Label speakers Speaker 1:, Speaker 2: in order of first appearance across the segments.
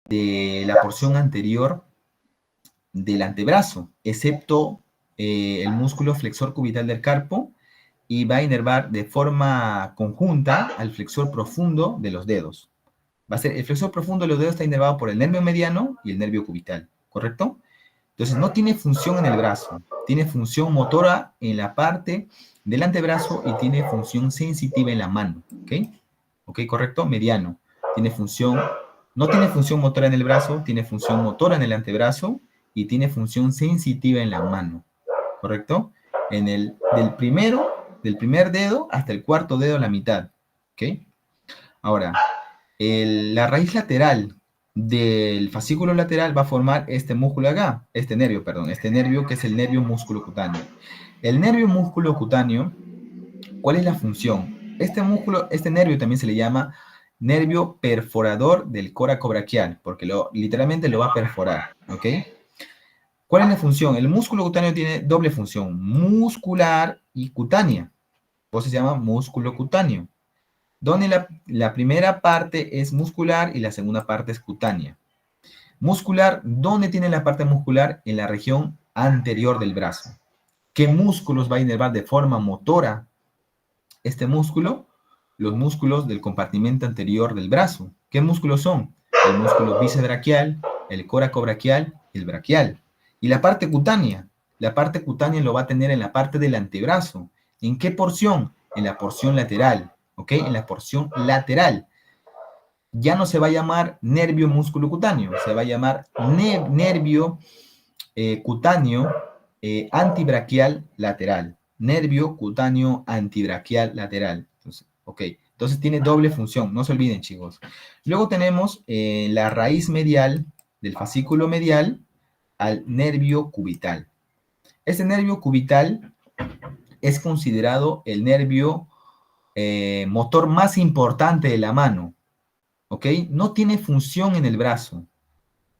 Speaker 1: de la porción anterior del antebrazo, excepto el músculo flexor cubital del carpo, y va a inervar de forma conjunta al flexor profundo de los dedos. Va a ser, el flexor profundo de los dedos está inervado por el nervio mediano y el nervio cubital, ¿correcto? Entonces no tiene función en el brazo, tiene función motora en la parte del antebrazo y tiene función sensitiva en la mano, ¿ok? ¿Ok? ¿Correcto? Mediano. Tiene función, no tiene función motora en el brazo, tiene función motora en el antebrazo y tiene función sensitiva en la mano, ¿correcto? Del primer dedo hasta el cuarto dedo a la mitad, ¿ok? Ahora, la raíz lateral del fascículo lateral va a formar este músculo acá, este nervio que es el nervio músculo-cutáneo. El nervio músculo-cutáneo, ¿cuál es la función? Este nervio también se le llama nervio perforador del coraco braquial, porque literalmente lo va a perforar, ¿ok? ¿Cuál es la función? El músculo cutáneo tiene doble función, muscular y cutánea. Por eso se llama músculo cutáneo, donde la primera parte es muscular y la segunda parte es cutánea. Muscular, ¿dónde tiene la parte muscular? En la región anterior del brazo. ¿Qué músculos va a inervar de forma motora este músculo? Los músculos del compartimento anterior del brazo. ¿Qué músculos son? El músculo bíceps braquial, el coraco braquial y el braquial. Y la parte cutánea lo va a tener en la parte del antebrazo. ¿En qué porción? En la porción lateral, ¿ok? En la porción lateral. Ya no se va a llamar nervio músculo cutáneo, se va a llamar nervio cutáneo antibraquial lateral. Nervio cutáneo antibraquial lateral. Entonces, ok, entonces tiene doble función, no se olviden, chicos. Luego tenemos la raíz medial del fascículo medial al nervio cubital. Este nervio cubital es considerado el nervio motor más importante de la mano, ¿ok? No tiene función en el brazo,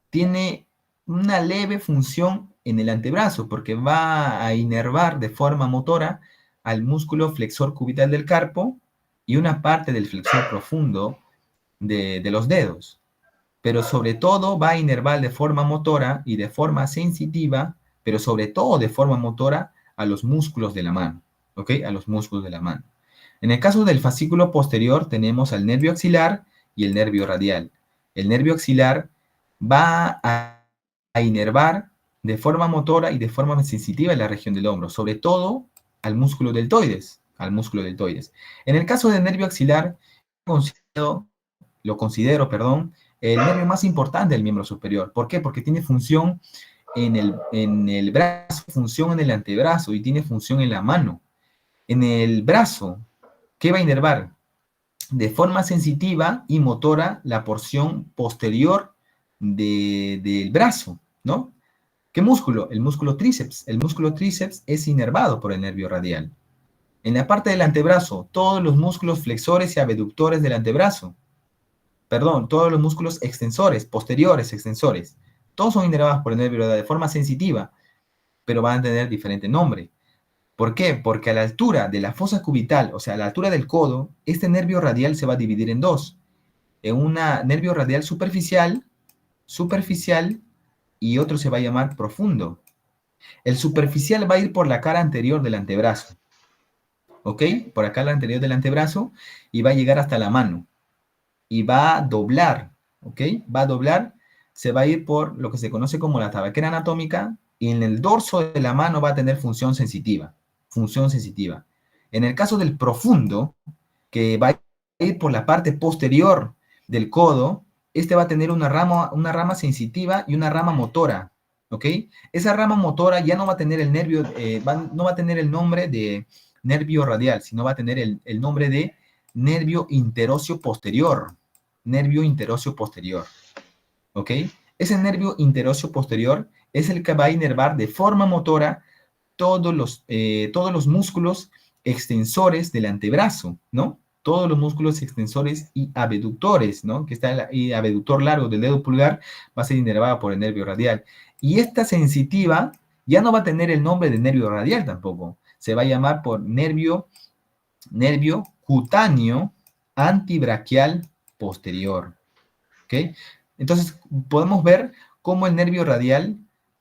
Speaker 1: tiene una leve función en el antebrazo porque va a inervar de forma motora al músculo flexor cubital del carpo y una parte del flexor profundo de los dedos. Pero sobre todo va a inervar de forma motora y de forma sensitiva, pero sobre todo de forma motora a los músculos de la mano, ¿ok? A los músculos de la mano. En el caso del fascículo posterior tenemos al nervio axilar y el nervio radial. El nervio axilar va a inervar de forma motora y de forma sensitiva en la región del hombro, sobre todo al músculo deltoides, En el caso del nervio axilar, lo considero, el nervio más importante del miembro superior. ¿Por qué? Porque tiene función en el brazo, función en el antebrazo y tiene función en la mano. En el brazo, ¿qué va a inervar? De forma sensitiva y motora la porción posterior del brazo, ¿no? ¿Qué músculo? El músculo tríceps. El músculo tríceps es inervado por el nervio radial. En la parte del antebrazo, todos los músculos flexores y abductores del antebrazo, todos los músculos extensores, posteriores extensores, todos son inervados por el nervio radial de forma sensitiva, pero van a tener diferente nombre. ¿Por qué? Porque a la altura de la fosa cubital, o sea, a la altura del codo, este nervio radial se va a dividir en dos. En un nervio radial superficial, y otro se va a llamar profundo. El superficial va a ir por la cara anterior del antebrazo, ¿ok? Por acá la anterior del antebrazo, y va a llegar hasta la mano. Y va a doblar, ¿ok? Va a doblar, se va a ir por lo que se conoce como la tabaquera anatómica, y en el dorso de la mano va a tener función sensitiva. En el caso del profundo, que va a ir por la parte posterior del codo, este va a tener una rama sensitiva y una rama motora, ¿ok? Esa rama motora ya no va a tener el nervio, no va a tener el nombre de nervio radial, sino va a tener el nombre de nervio interóseo posterior, ¿ok? Ese nervio interóseo posterior es el que va a inervar de forma motora todos los músculos extensores del antebrazo, ¿no? Todos los músculos extensores y abductores, ¿no? Que está el abductor largo del dedo pulgar, va a ser inervado por el nervio radial. Y esta sensitiva ya no va a tener el nombre de nervio radial tampoco. Se va a llamar por nervio cutáneo antibraquial posterior. ¿Ok? Entonces, podemos ver cómo el nervio radial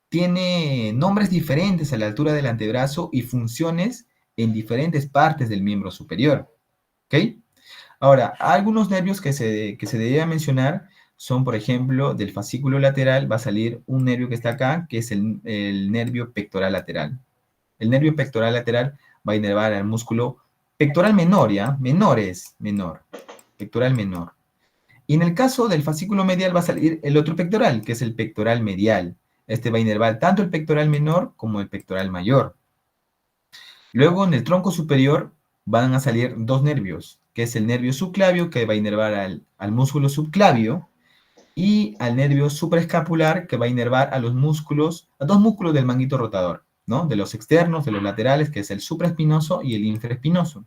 Speaker 1: tiene nombres diferentes a la altura del antebrazo y funciones en diferentes partes del miembro superior. ¿Ok? Ahora, algunos nervios que se debería mencionar son, por ejemplo, del fascículo lateral va a salir un nervio que está acá, que es el nervio pectoral lateral. El nervio pectoral lateral va a inervar al músculo pectoral menor, ¿ya? Menor es, menor. Pectoral menor. Y en el caso del fascículo medial va a salir el otro pectoral, que es el pectoral medial. Este va a inervar tanto el pectoral menor como el pectoral mayor. Luego, en el tronco superior van a salir dos nervios, que es el nervio subclavio, que va a inervar al músculo subclavio, y al nervio supraescapular, que va a inervar a los músculos, a dos músculos del manguito rotador, ¿no? De los externos, de los laterales, que es el supraespinoso y el infraespinoso.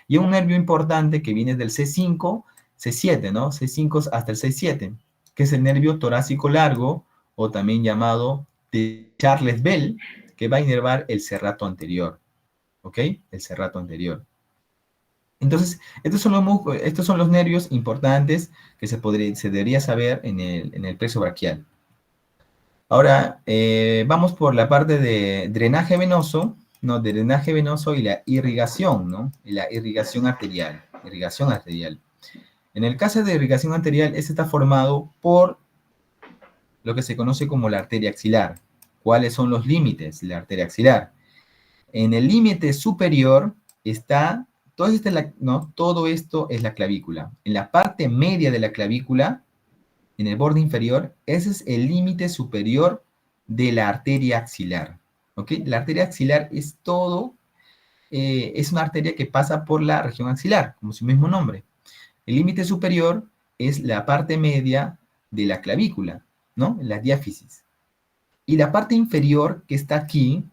Speaker 1: Y un nervio importante que viene del C5, C7, ¿no? C5 hasta el C7, que es el nervio torácico largo, o también llamado de Charles Bell, que va a inervar el serrato anterior, ¿ok? El serrato anterior. Entonces, estos son los nervios importantes que se debería saber en el plexo braquial. Ahora, vamos por la parte de drenaje venoso, ¿no? De drenaje venoso y la irrigación, ¿no? Y la irrigación arterial. Irrigación arterial. En el caso de irrigación arterial, este está formado por lo que se conoce como la arteria axilar. ¿Cuáles son los límites de la arteria axilar? En el límite superior está, todo esto es la clavícula. En la parte media de la clavícula, en el borde inferior, ese es el límite superior de la arteria axilar. ¿Ok? La arteria axilar es todo, es una arteria que pasa por la región axilar, como su mismo nombre. El límite superior es la parte media de la clavícula, ¿no? La diáfisis. Y la parte inferior, que está aquí,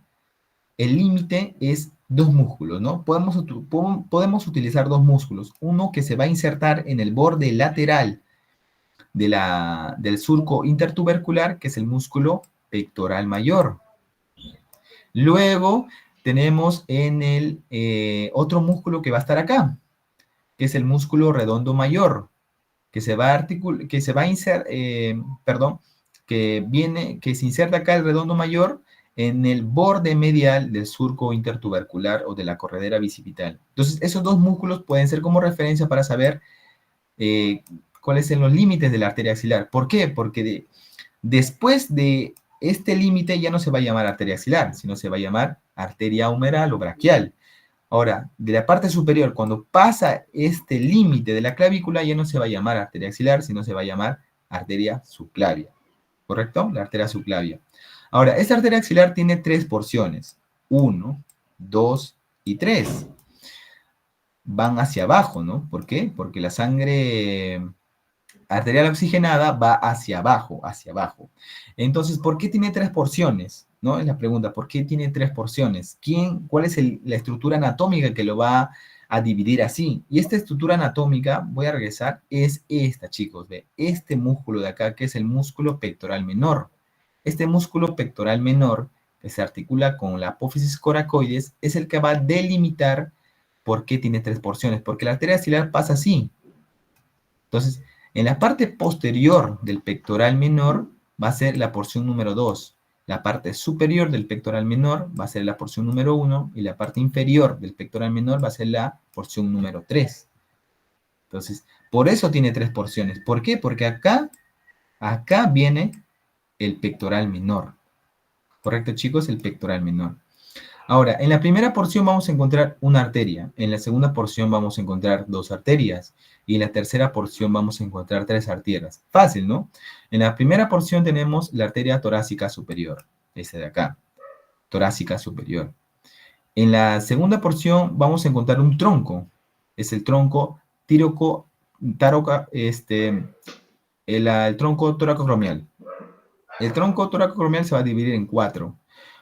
Speaker 1: el límite es dos músculos, ¿no? Podemos utilizar dos músculos. Uno que se va a insertar en el borde lateral del surco intertubercular, que es el músculo pectoral mayor. Luego tenemos en el otro músculo que va a estar acá, que es el músculo redondo mayor, que se va a insertar, que se inserta acá el redondo mayor en el borde medial del surco intertubercular o de la corredera bicipital. Entonces, esos dos músculos pueden ser como referencia para saber eh, cuáles son los límites de la arteria axilar. ¿Por qué? Porque después de este límite ya no se va a llamar arteria axilar, sino se va a llamar arteria humeral o braquial. Ahora, de la parte superior, cuando pasa este límite de la clavícula, ya no se va a llamar arteria axilar, sino se va a llamar arteria subclavia. ¿Correcto? La arteria subclavia. Ahora, esta arteria axilar tiene tres porciones. 1, 2 y 3. Van hacia abajo, ¿no? ¿Por qué? Porque la sangre arterial oxigenada va hacia abajo, hacia abajo. Entonces, ¿por qué tiene tres porciones? ¿No? Es la pregunta, ¿por qué tiene tres porciones? ¿Cuál es la estructura anatómica que lo va a dividir así? Y esta estructura anatómica, voy a regresar, es esta, chicos, ve, este músculo de acá, que es el músculo pectoral menor. Este músculo pectoral menor, que se articula con la apófisis coracoides, es el que va a delimitar por qué tiene tres porciones, porque la arteria axilar pasa así. Entonces, en la parte posterior del pectoral menor va a ser la porción número 2. La parte superior del pectoral menor va a ser la porción número 1 y la parte inferior del pectoral menor va a ser la porción número 3. Entonces, por eso tiene tres porciones. ¿Por qué? Porque acá viene el pectoral menor. ¿Correcto, chicos? El pectoral menor. Ahora, en la primera porción vamos a encontrar una arteria, en la segunda porción vamos a encontrar dos arterias y en la tercera porción vamos a encontrar tres arterias. Fácil, ¿no? En la primera porción tenemos la arteria torácica superior, esta de acá, torácica superior. En la segunda porción vamos a encontrar un tronco, es el tronco el tronco toracocromial. El tronco toracocromial se va a dividir en cuatro.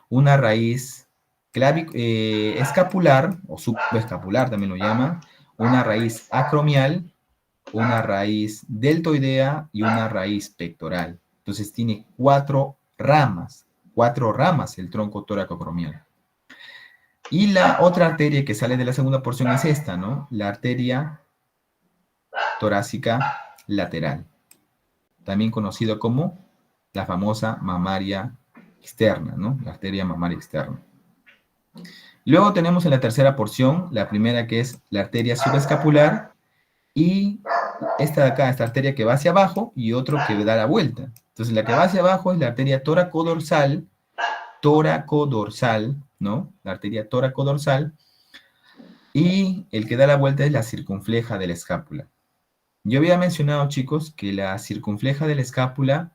Speaker 1: Una raíz escapular, o subescapular también lo llaman, una raíz acromial, una raíz deltoidea y una raíz pectoral. Entonces tiene cuatro ramas el tronco toracocromial. Y la otra arteria que sale de la segunda porción es esta, ¿no? La arteria torácica lateral. también conocido como la famosa mamaria externa, ¿no? La arteria mamaria externa. Luego tenemos en la tercera porción, la primera que es la arteria subescapular, y esta de acá, esta arteria que va hacia abajo, y otro que da la vuelta. Entonces la que va hacia abajo es la arteria tóraco-dorsal, ¿no? La arteria tóraco-dorsal, y el que da la vuelta es la circunfleja de la escápula. Yo había mencionado, chicos, que la circunfleja de la escápula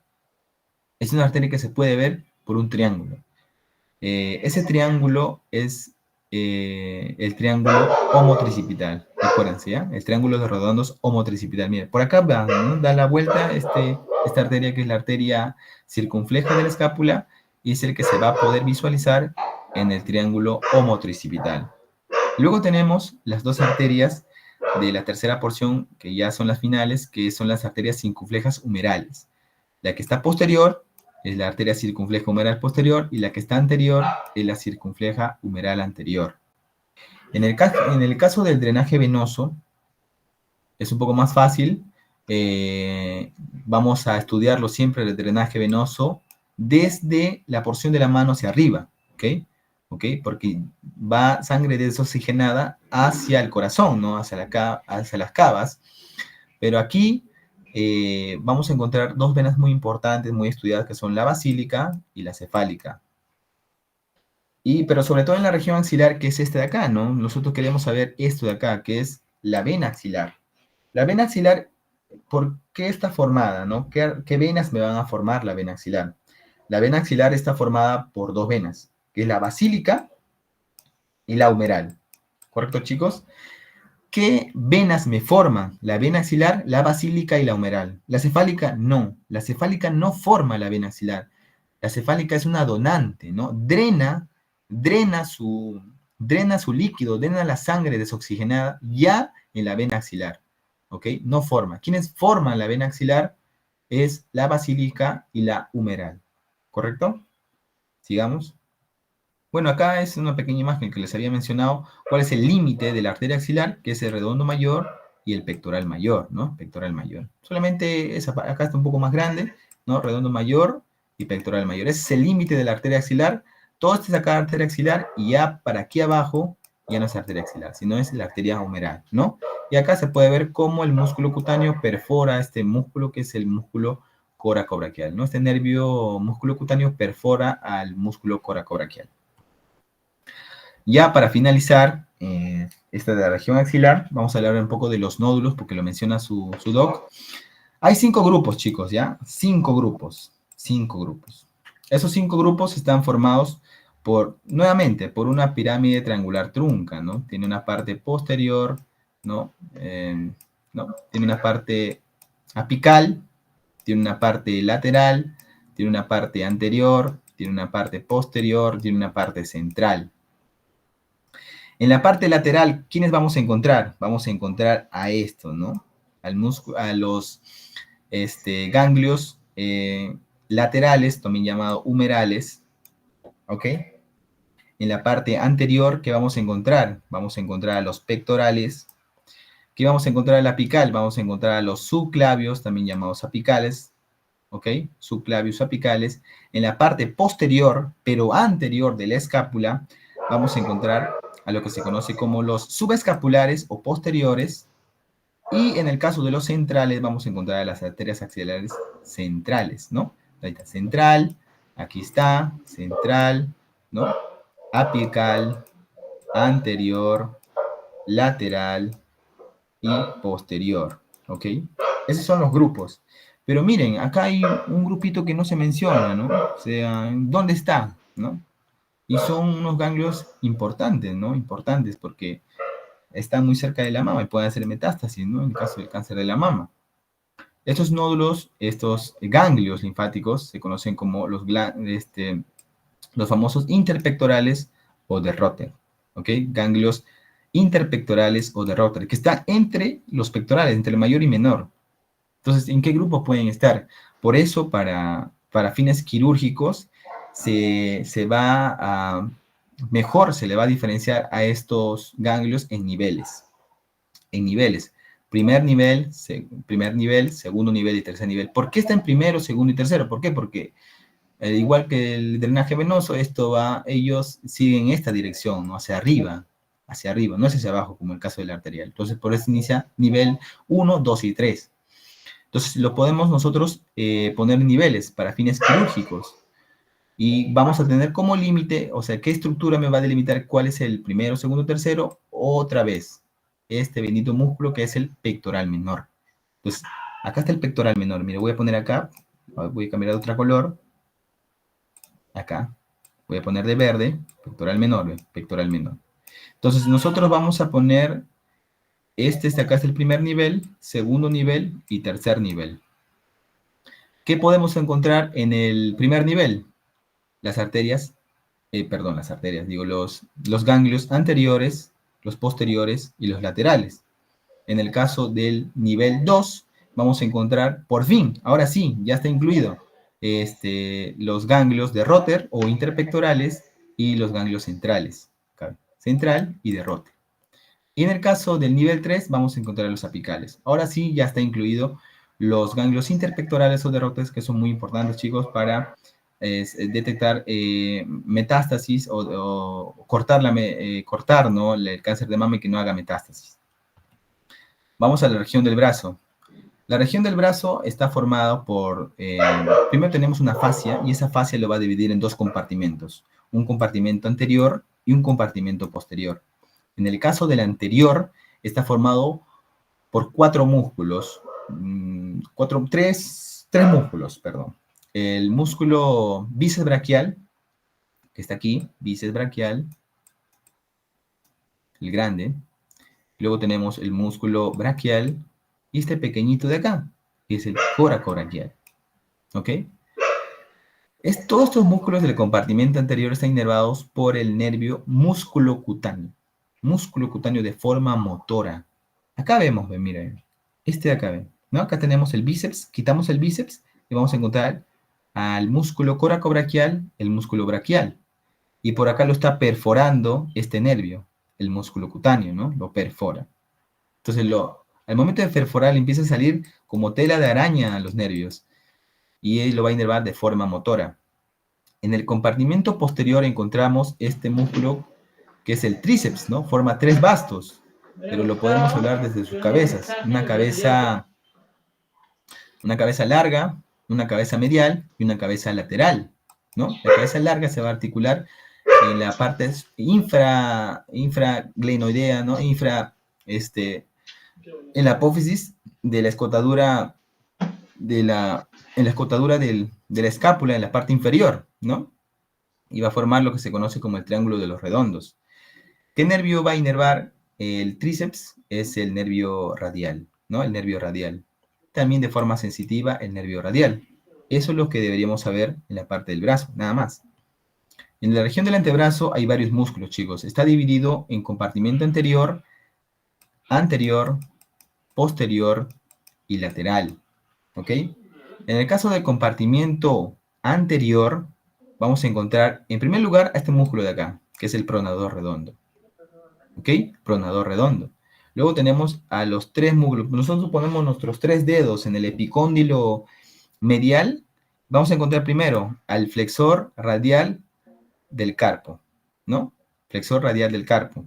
Speaker 1: es una arteria que se puede ver por un triángulo. Ese triángulo es el triángulo homotricipital. Acuérdense, ¿ya? El triángulo de redondos homotricipital. Miren, por acá va, ¿no? Da la vuelta esta arteria que es la arteria circunfleja de la escápula y es el que se va a poder visualizar en el triángulo homotricipital. Luego tenemos las dos arterias de la tercera porción, que ya son las finales, que son las arterias circunflejas humerales. La que está posterior es la arteria circunfleja humeral posterior y la que está anterior es la circunfleja humeral anterior. En el caso del drenaje venoso, es un poco más fácil. Vamos a estudiarlo siempre el drenaje venoso desde la porción de la mano hacia arriba, ¿ok? ¿Ok? Porque va sangre desoxigenada hacia el corazón, ¿no? Hacia las cavas. Pero aquí vamos a encontrar dos venas muy importantes, muy estudiadas, que son la basílica y la cefálica. Pero sobre todo en la región axilar, que es este de acá, ¿no? Nosotros queremos saber esto de acá, que es la vena axilar. La vena axilar, ¿por qué está formada, no? ¿Qué venas me van a formar la vena axilar? La vena axilar está formada por dos venas, que es la basílica y la humeral. ¿Correcto, chicos? ¿Qué venas me forman? La vena axilar, la basílica y la humeral. La cefálica, no. La cefálica no forma la vena axilar. La cefálica es una donante, ¿no? Drena su líquido, drena la sangre desoxigenada ya en la vena axilar, ¿ok? No forma. ¿Quiénes forman la vena axilar? Es la basílica y la humeral, ¿correcto? Sigamos. Bueno, acá es una pequeña imagen que les había mencionado. ¿Cuál es el límite de la arteria axilar? Que es el redondo mayor y el pectoral mayor, ¿no? Pectoral mayor. Solamente acá está un poco más grande, ¿no? Redondo mayor y pectoral mayor. Ese es el límite de la arteria axilar. Todo esto es acá arteria axilar y ya para aquí abajo ya no es arteria axilar, sino es la arteria humeral, ¿no? Y acá se puede ver cómo el músculo cutáneo perfora este músculo que es el músculo coracobraquial, ¿no? Este nervio músculo cutáneo perfora al músculo coracobraquial. Ya para finalizar esta de la región axilar, vamos a hablar un poco de los nódulos, porque lo menciona su doc. Hay 5 grupos, chicos, ¿ya? 5 grupos. 5 grupos. Esos 5 grupos están formados nuevamente, por una pirámide triangular trunca, ¿no? Tiene una parte posterior, ¿no? Tiene una parte apical, tiene una parte lateral, tiene una parte anterior, tiene una parte posterior, tiene una parte central. En la parte lateral, ¿quiénes vamos a encontrar? Vamos a encontrar a estos, ¿no? A los ganglios laterales, también llamados humerales, ¿ok? En la parte anterior, ¿qué vamos a encontrar? Vamos a encontrar a los pectorales. ¿Qué vamos a encontrar? La apical, vamos a encontrar a los subclavios, también llamados apicales, ¿ok? Subclavios apicales. En la parte posterior, pero anterior de la escápula, vamos a encontrar a lo que se conoce como los subescapulares o posteriores. Y en el caso de los centrales, vamos a encontrar a las arterias axilares centrales, ¿no? Ahí está, central, aquí está, central, ¿no? Apical, anterior, lateral y posterior, ¿ok? Esos son los grupos. Pero miren, acá hay un grupito que no se menciona, ¿no? O sea, ¿dónde está? ¿No? Y son unos ganglios importantes, ¿no? Importantes porque están muy cerca de la mama y pueden hacer metástasis, ¿no? En el caso del cáncer de la mama. Estos nódulos, estos ganglios linfáticos, se conocen como los famosos interpectorales o de Rotter, ¿ok? Ganglios interpectorales o de Rotter, que están entre los pectorales, entre el mayor y menor. Entonces, ¿en qué grupo pueden estar? Por eso, para fines quirúrgicos, mejor se le va a diferenciar a estos ganglios en niveles. En niveles. primer nivel, segundo nivel y tercer nivel. ¿Por qué está en primero, segundo y tercero? ¿Por qué? Porque igual que el drenaje venoso, ellos siguen esta dirección, ¿no? Hacia arriba, no es hacia abajo, como el caso del arterial. Entonces, por eso inicia nivel 1, 2 y 3. Entonces, lo podemos nosotros poner niveles para fines quirúrgicos. Y vamos a tener como límite, o sea, ¿qué estructura me va a delimitar cuál es el primero, segundo, tercero? Otra vez, este bendito músculo que es el pectoral menor. Entonces, acá está el pectoral menor. Mira, voy a poner acá, voy a cambiar de otro color. Acá, voy a poner de verde, pectoral menor, pectoral menor. Entonces, nosotros vamos a poner, acá es el primer nivel, segundo nivel y tercer nivel. ¿Qué podemos encontrar en el primer nivel? Las arterias, los ganglios anteriores, los posteriores y los laterales. En el caso del nivel 2, vamos a encontrar, por fin, ahora sí, ya está incluido, los ganglios de Rotter o interpectorales y los ganglios centrales, central y de Rotter. Y en el caso del nivel 3, vamos a encontrar los apicales. Ahora sí, ya está incluido los ganglios interpectorales o de Rotter, que son muy importantes, chicos, para detectar metástasis o cortar, ¿no? El cáncer de mama y que no haga metástasis. Vamos a la región del brazo. La región del brazo está formada por, primero tenemos una fascia y esa fascia lo va a dividir en dos compartimentos, un compartimento anterior y un compartimento posterior. En el caso del anterior está formado por cuatro músculos, tres músculos, perdón. El músculo bíceps braquial, que está aquí, bíceps braquial, el grande. Luego tenemos el músculo braquial y este pequeñito de acá, que es el coracobraquial. ¿Ok? Todos estos músculos del compartimento anterior están inervados por el nervio músculo cutáneo. Músculo cutáneo de forma motora. Acá vemos, miren, de acá ven, ¿no? Acá tenemos el bíceps, quitamos el bíceps y vamos a encontrar al músculo coracobraquial, el músculo braquial. Y por acá lo está perforando este nervio, el músculo cutáneo, ¿no? Lo perfora. Entonces, al momento de perforar, le empieza a salir como tela de araña a los nervios y él lo va a inervar de forma motora. En el compartimento posterior encontramos este músculo que es el tríceps, ¿no? Forma tres bastos, pero lo podemos hablar desde sus cabezas. Una cabeza larga, una cabeza medial y una cabeza lateral, ¿no? La cabeza larga se va a articular en la parte infraglenoidea, ¿no? En la apófisis de la escotadura en la escotadura de la escápula en la parte inferior, ¿no? Y va a formar lo que se conoce como el triángulo de los redondos. ¿Qué nervio va a inervar el tríceps? Es el nervio radial, ¿no? El nervio radial. También de forma sensitiva el nervio radial. Eso es lo que deberíamos saber en la parte del brazo, nada más. En la región del antebrazo hay varios músculos, chicos. Está dividido en compartimento anterior, posterior y lateral. ¿Ok? En el caso del compartimento anterior, vamos a encontrar, en primer lugar, a este músculo de acá, que es el pronador redondo. ¿Ok? Pronador redondo. Luego tenemos a los tres músculos. Nosotros ponemos nuestros tres dedos en el epicóndilo medial. Vamos a encontrar primero al flexor radial del carpo, ¿no? Flexor radial del carpo,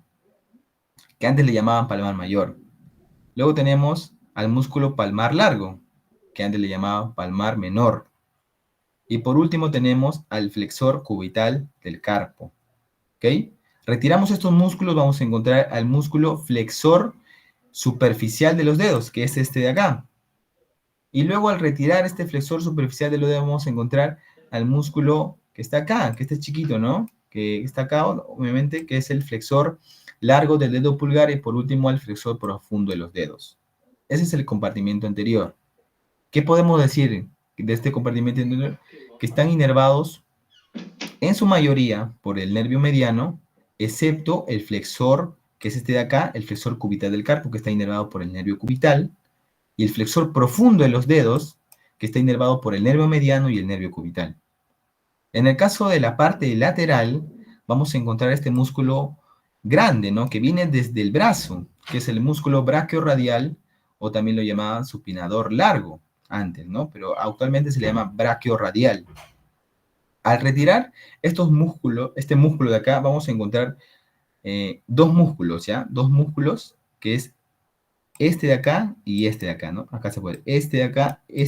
Speaker 1: que antes le llamaban palmar mayor. Luego tenemos al músculo palmar largo, que antes le llamaban palmar menor. Y por último tenemos al flexor cubital del carpo. ¿Ok? Retiramos estos músculos, vamos a encontrar al músculo flexor superficial de los dedos, que es este de acá. Y luego al retirar este flexor superficial de los dedos, vamos a encontrar al músculo que está acá, que este es chiquito, ¿no? Que está acá, obviamente, que es el flexor largo del dedo pulgar y por último al flexor profundo de los dedos. Ese es el compartimento anterior. ¿Qué podemos decir de este compartimento anterior? Que están inervados en su mayoría por el nervio mediano, excepto el flexor, que es este de acá, el flexor cubital del carpo, que está inervado por el nervio cubital, y el flexor profundo de los dedos, que está inervado por el nervio mediano y el nervio cubital. En el caso de la parte lateral, vamos a encontrar este músculo grande, ¿no? Que viene desde el brazo, que es el músculo brachioradial o también lo llamaban supinador largo antes, ¿no? Pero actualmente se le llama braquiorradial. Al retirar estos músculos, este músculo de acá, vamos a encontrar dos músculos, ¿ya? Dos músculos, que es este de acá y este de acá, ¿no? Acá se puede, este de acá y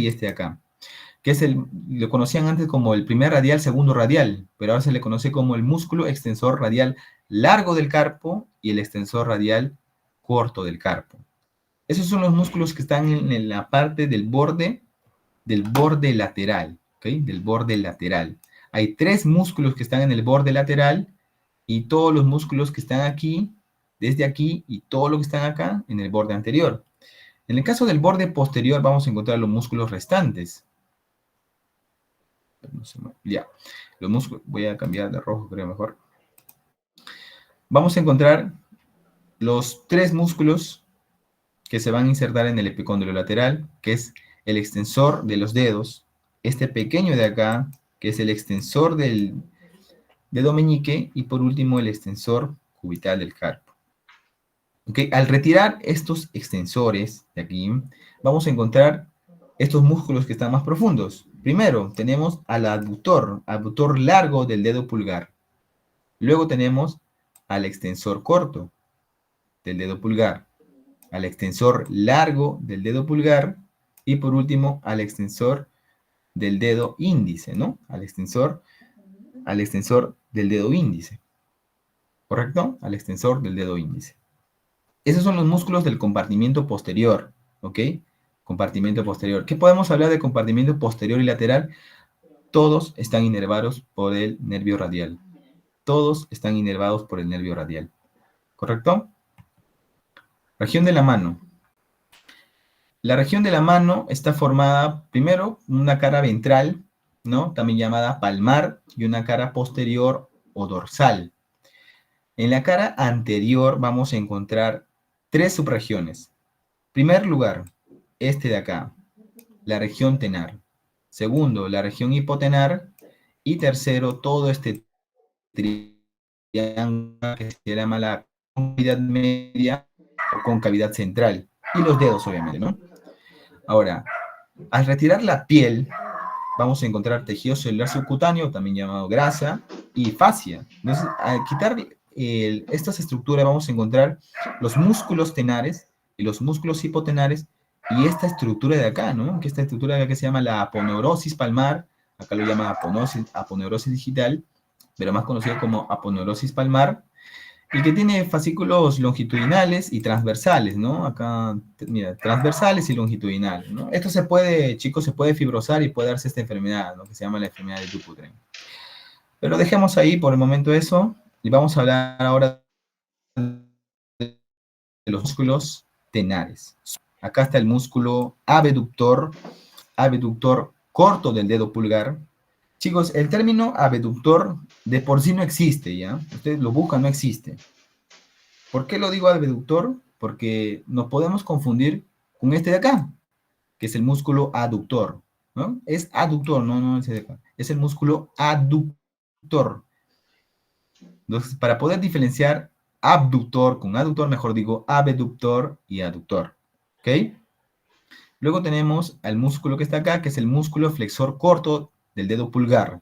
Speaker 1: este de acá, que es lo conocían antes como el primer radial, segundo radial, pero ahora se le conoce como el músculo extensor radial largo del carpo y el extensor radial corto del carpo. Esos son los músculos que están en la parte del borde lateral, ¿ok? Del borde lateral. Hay tres músculos que están en el borde lateral y todos los músculos que están aquí, desde aquí y todo lo que están acá en el borde anterior. En el caso del borde posterior vamos a encontrar los músculos restantes. Ya, los músculos, voy a cambiar de rojo, creo mejor. Vamos a encontrar los tres músculos que se van a insertar en el epicóndilo lateral, que es el extensor de los dedos, este pequeño de acá, que es el extensor del dedo meñique, y por último el extensor cubital del carpo. ¿Okay? Al retirar estos extensores de aquí, vamos a encontrar estos músculos que están más profundos. Primero, tenemos al abductor largo del dedo pulgar. Luego tenemos al extensor corto del dedo pulgar, al extensor largo del dedo pulgar y por último al extensor del dedo índice, ¿no? Al extensor del dedo índice. ¿Correcto? Al extensor del dedo índice. Esos son los músculos del compartimiento posterior, ¿ok? Compartimiento posterior. ¿Qué podemos hablar de compartimiento posterior y lateral? Todos están inervados por el nervio radial. Todos están inervados por el nervio radial. ¿Correcto? Región de la mano. La región de la mano está formada, primero, una cara ventral, ¿no? También llamada palmar, y una cara posterior o dorsal. En la cara anterior vamos a encontrar tres subregiones. Primer lugar, este de acá, la región tenar. Segundo, la región hipotenar. Y tercero, todo este triángulo que se llama la concavidad media o concavidad central. Y los dedos, obviamente, ¿no? Ahora, al retirar la piel, vamos a encontrar tejido celular subcutáneo, también llamado grasa, y fascia. Entonces, al quitar estas estructuras, vamos a encontrar los músculos tenares y los músculos hipotenares, y esta estructura de acá, ¿no? Que esta estructura de acá se llama la aponeurosis palmar, acá lo llama aponeurosis digital, pero más conocido como aponeurosis palmar, y que tiene fascículos longitudinales y transversales, ¿no? Acá, mira, transversales y longitudinales, ¿no? Esto se puede, chicos, se puede fibrosar y puede darse esta enfermedad, ¿no? Que se llama la enfermedad de Dupuytren. Pero dejemos ahí por el momento eso, y vamos a hablar ahora de los músculos tenares. Acá está el músculo abductor corto del dedo pulgar. Chicos, el término abductor de por sí no existe, ¿ya? Ustedes lo buscan, no existe. ¿Por qué lo digo abductor? Porque nos podemos confundir con este de acá, que es el músculo aductor, ¿no? Es aductor, no ese de acá. Es el músculo aductor. Entonces, para poder diferenciar abductor con aductor, mejor digo abductor y aductor, ¿ok? Luego tenemos al músculo que está acá, que es el músculo flexor corto del dedo pulgar.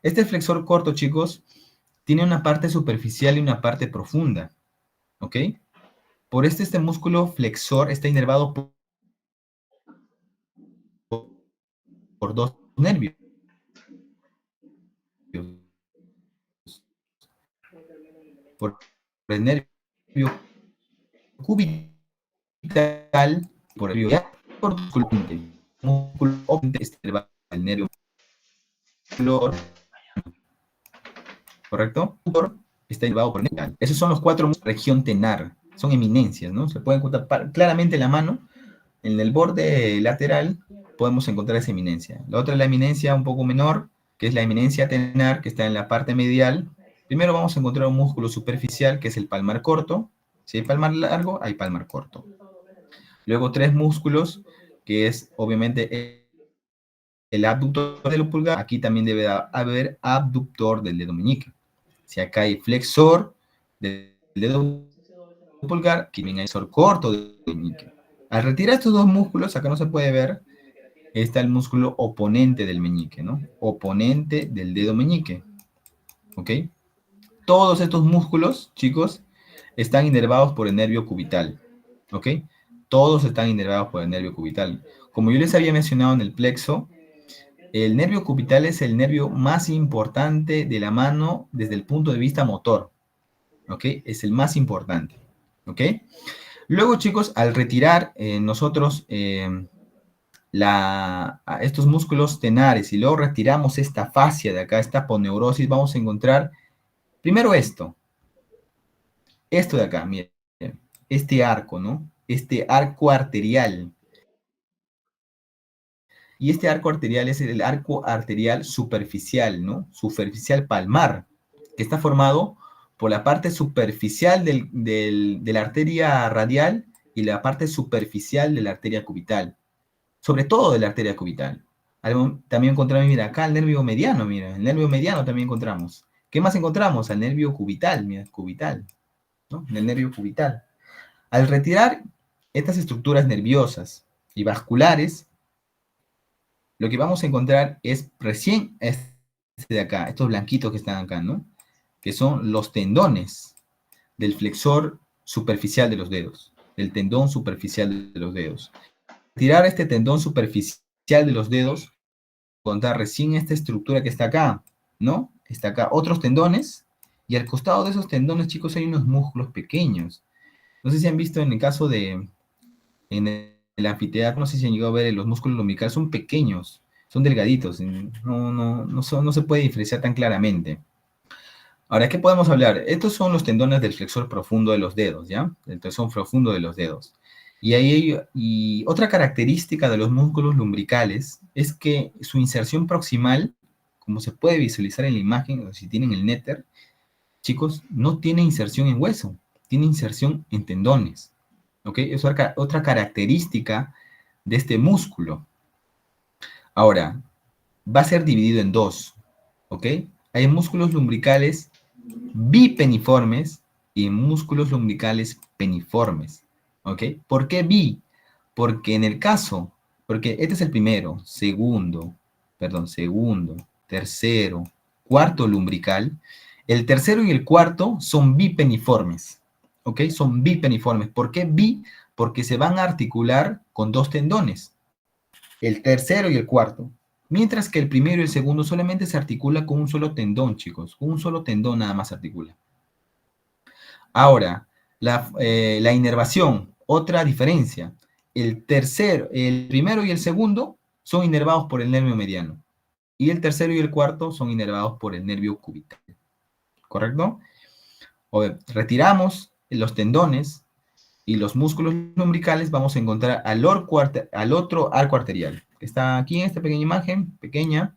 Speaker 1: Este flexor corto, chicos, tiene una parte superficial y una parte profunda, ¿ok? Por este músculo flexor está inervado por dos nervios. Por el nervio cubital, por el nervio por el músculo el nervio ¿correcto? Está inervado por el nervio. Esos son los cuatro músculos de la región tenar. Son eminencias, ¿no? Se pueden encontrar claramente en la mano. En el borde lateral podemos encontrar esa eminencia. La otra es la eminencia un poco menor, que es la eminencia tenar, que está en la parte medial. Primero vamos a encontrar un músculo superficial, que es el palmar corto. Si hay palmar largo, hay palmar corto. Luego tres músculos, que es obviamente el abductor del pulgar. Aquí también debe haber abductor del dedo meñique. Si acá hay flexor del dedo pulgar, aquí también hay flexor corto del dedo meñique. Al retirar estos dos músculos, acá no se puede ver, está el músculo oponente del meñique, ¿no? Oponente del dedo meñique, ¿ok? Todos estos músculos, chicos, están inervados por el nervio cubital, ¿ok? Todos están inervados por el nervio cubital. Como yo les había mencionado en el plexo, el nervio cubital es el nervio más importante de la mano desde el punto de vista motor, ¿ok? Es el más importante, ¿ok? Luego, chicos, al retirar nosotros estos músculos tenares y luego retiramos esta fascia de acá, esta aponeurosis, vamos a encontrar primero esto de acá, miren, este arco, ¿no? Este arco arterial. Y este arco arterial es el arco arterial superficial, ¿no? Superficial palmar, que está formado por la parte superficial de la arteria radial y la parte superficial de la arteria cubital. Sobre todo de la arteria cubital. También encontramos, mira, acá el nervio mediano, mira, el nervio mediano también encontramos. ¿Qué más encontramos? Al nervio cubital, mira, cubital, ¿no? En el nervio cubital. Al retirar estas estructuras nerviosas y vasculares, lo que vamos a encontrar es recién este de acá, estos blanquitos que están acá, ¿no? Que son los tendones del flexor superficial de los dedos, del tendón superficial de los dedos. Retirar este tendón superficial de los dedos, contar recién esta estructura que está acá, ¿no? Está acá otros tendones, y al costado de esos tendones, chicos, hay unos músculos pequeños. No sé si han visto en el caso en el anfiteatro, no sé si han llegado a ver, los músculos lumbricales son pequeños, son delgaditos, no se puede diferenciar tan claramente. Ahora, ¿qué podemos hablar? Estos son los tendones del flexor profundo de los dedos, ¿ya? El flexor profundo de los dedos. Y otra característica de los músculos lumbricales es que su inserción proximal, como se puede visualizar en la imagen, o si tienen el néter, chicos, no tiene inserción en hueso, tiene inserción en tendones. ¿Ok? Es otra característica de este músculo. Ahora, va a ser dividido en dos. ¿Ok? Hay músculos lumbricales bipeniformes y músculos lumbricales peniformes. ¿Ok? ¿Por qué bi? Porque en el caso, porque este es el primero, segundo, tercero, cuarto lumbrical. El tercero y el cuarto son bipeniformes. ¿Ok? Son bipeniformes. ¿Por qué bi? Porque se van a articular con dos tendones. El tercero y el cuarto. Mientras que el primero y el segundo solamente se articula con un solo tendón, chicos. Con un solo tendón nada más se articula. Ahora, la inervación, otra diferencia. El primero y el segundo son inervados por el nervio mediano. Y el tercero y el cuarto son inervados por el nervio cubital. ¿Correcto? Retiramos los tendones y los músculos lumbricales, vamos a encontrar al otro arco arterial, que está aquí en esta pequeña imagen, pequeña,